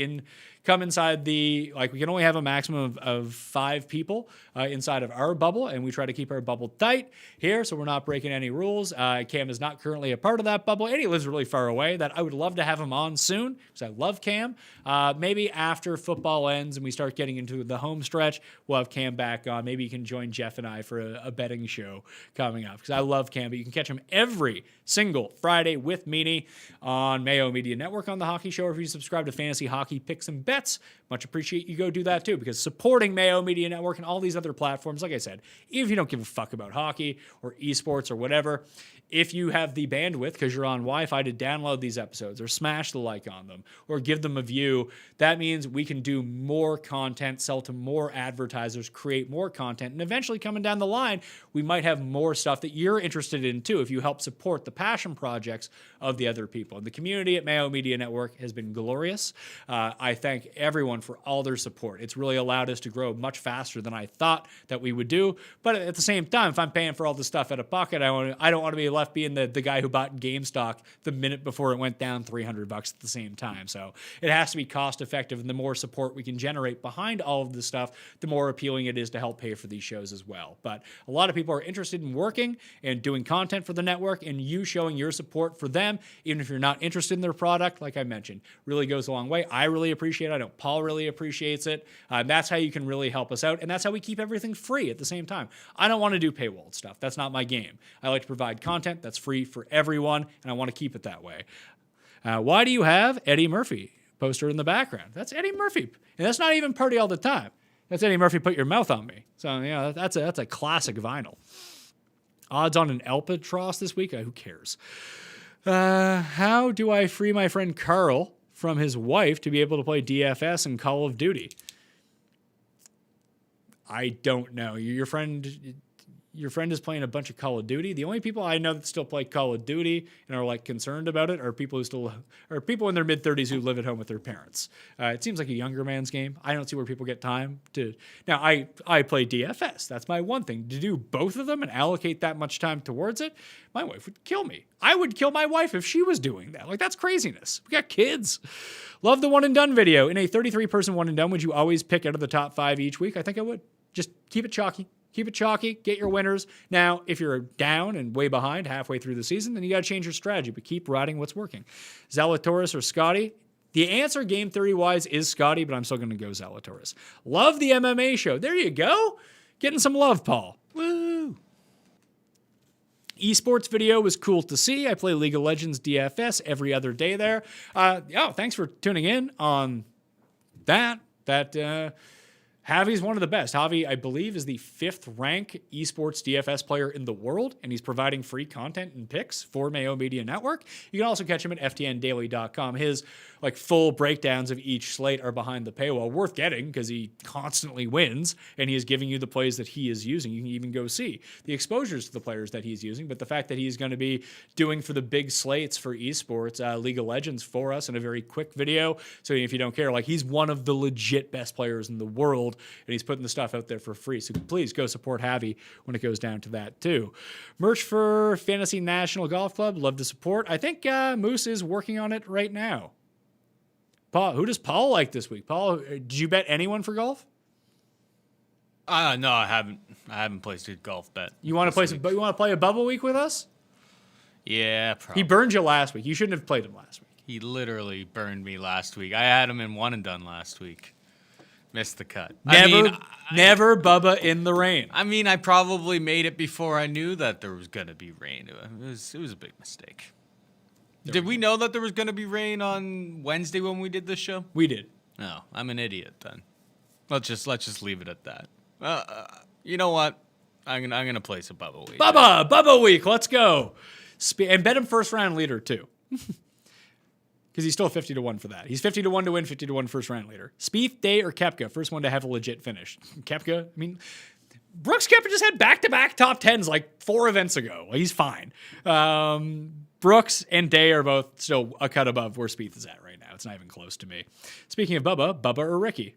come inside we can only have a maximum of 5 people inside of our bubble, and we try to keep our bubble double tight here, so we're not breaking any rules. Cam is not currently a part of that bubble, and he lives really far away. That I would love to have him on soon because I love Cam. Maybe after football ends and we start getting into the home stretch, we'll have Cam back on. Maybe you can join Jeff and I for a betting show coming up because I love Cam. But you can catch him every single Friday with Meanie on Mayo Media Network on the Hockey Show. Or if you subscribe to Fantasy Hockey Picks and Bets, much appreciate you go do that too, because supporting Mayo Media Network and all these other platforms, like I said, even if you don't give a fuck about hockey or esports or whatever, if you have the bandwidth because you're on Wi-Fi to download these episodes or smash the like on them or give them a view, that means we can do more content, sell to more advertisers, create more content, and eventually coming down the line, we might have more stuff that you're interested in too if you help support the passion projects of the other people. And the community at Mayo Media Network has been glorious. I thank everyone for all their support. It's really allowed us to grow much faster than I thought that we would do. But at the same time, if I'm paying for all this stuff out of pocket, I don't want to be left being the guy who bought GameStop the minute before it went down $300 at the same time. So it has to be cost effective, and the more support we can generate behind all of this stuff, the more appealing it is to help pay for these shows as well. But a lot of people are interested in working and doing content for the network, and you showing your support for them, even if you're not interested in their product, like I mentioned, really goes a long way. I really appreciate it. I know Paul really appreciates it. That's how you can really help us out, and that's how we keep everything free at the same time. I don't want to do paywalled stuff. That's not my game. I like to provide content that's free for everyone, and I want to keep it that way. Why do you have Eddie Murphy poster in the background? That's Eddie Murphy, and that's not even Party All the Time. That's Eddie Murphy, Put Your Mouth on Me. So yeah, that's a classic vinyl. Odds on an Albatross this week? Who cares? How do I free my friend Carl from his wife to be able to play DFS and Call of Duty? I don't know. Your friend is playing a bunch of Call of Duty. The only people I know that still play Call of Duty and are like concerned about it are people in their mid-30s who live at home with their parents. It seems like a younger man's game. I don't see where people get time to. Now I play DFS. That's my one thing. To do both of them and allocate that much time towards it, my wife would kill me. I would kill my wife if she was doing that. Like, that's craziness. We got kids. Love the one and done video. In a 33-person one and done, would you always pick out of the top 5 each week? I think I would. Just keep it chalky. Keep it chalky, get your winners. Now, if you're down and way behind halfway through the season, then you got to change your strategy, but keep riding what's working. Zalatoris or Scotty? The answer game theory-wise is Scotty, but I'm still going to go Zalatoris. Love the MMA show. There you go. Getting some love, Paul. Woo! Esports video was cool to see. I play League of Legends DFS every other day there. Thanks for tuning in on that. Javi's one of the best. Javi, I believe, is the 5th rank esports DFS player in the world, and he's providing free content and picks for Mayo Media Network. You can also catch him at ftndaily.com. His full breakdowns of each slate are behind the paywall. Worth getting because he constantly wins, and he is giving you the plays that he is using. You can even go see the exposures to the players that he's using, but the fact that he's going to be doing for the big slates for esports, League of Legends for us in a very quick video. So if you don't care, he's one of the legit best players in the world, and he's putting the stuff out there for free. So please go support Javi when it goes down to that too. Merch for Fantasy National Golf Club. Love to support. I think Moose is working on it right now. Paul, who does Paul like this week? Paul, did you bet anyone for golf? No, I haven't. I haven't placed a golf bet. You want to play You want to play a bubble week with us? Yeah, probably. He burned you last week. You shouldn't have played him last week. He literally burned me last week. I had him in one and done last week. Missed the cut. Never Bubba in the rain. I mean, I probably made it before I knew that there was going to be rain. It was a big mistake. Did we know that there was going to be rain on Wednesday when we did this show? We did. No, I'm an idiot then. Let's just leave it at that. You know what? I'm gonna place a Bubba week. Bubba week. Let's go. And bet him first round leader too. Because he's still 50-1 for that. He's 50-1 to win, 50-1 first round leader. Spieth, Day, or Koepka, first one to have a legit finish. Koepka, I mean, Brooks Koepka just had back-to-back top 10s 4 events ago. He's fine. Brooks and Day are both still a cut above where Spieth is at right now. It's not even close to me. Speaking of Bubba or Ricky?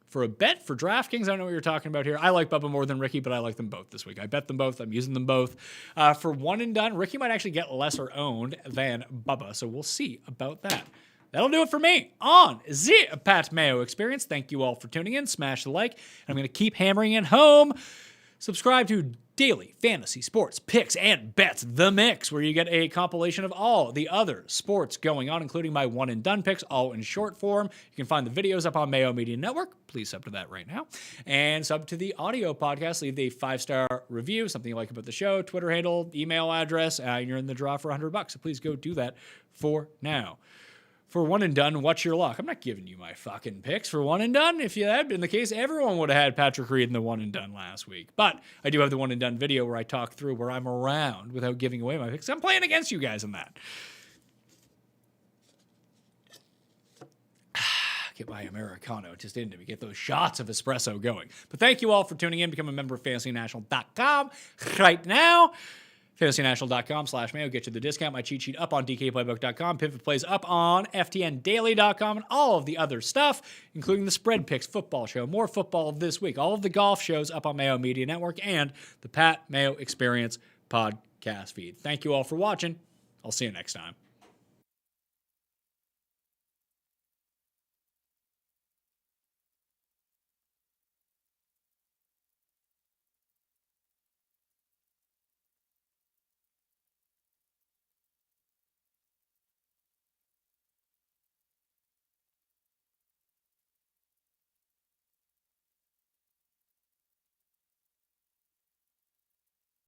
For a bet for DraftKings, I don't know what you're talking about here. I like Bubba more than Ricky, but I like them both this week. I bet them both. I'm using them both. For one and done, Ricky might actually get lesser owned than Bubba, so we'll see about that. That'll do it for me on the Pat Mayo Experience. Thank you all for tuning in. Smash the like. I'm going to keep hammering it home. Subscribe to daily fantasy sports picks and bets, The Mix, where you get a compilation of all the other sports going on, including my one and done picks, all in short form. You can find the videos up on Mayo Media Network. Please sub to that right now. And sub to the audio podcast. Leave the 5-star review, something you like about the show, Twitter handle, email address, and you're in the draw for $100. So please go do that for now. For one and done, what's your luck? I'm not giving you my fucking picks for one and done. If that had been the case, everyone would have had Patrick Reed in the one and done last week. But I do have the one and done video where I talk through where I'm around without giving away my picks. I'm playing against you guys in that. Get my Americano just into me. Get those shots of espresso going. But thank you all for tuning in. Become a member of FantasyNational.com right now. FantasyNational.com/Mayo. Get you the discount. My cheat sheet up on DKPlaybook.com. Pivot plays up on FTNDaily.com and all of the other stuff, including the spread picks football show. More football this week. All of the golf shows up on Mayo Media Network and the Pat Mayo Experience podcast feed. Thank you all for watching. I'll see you next time.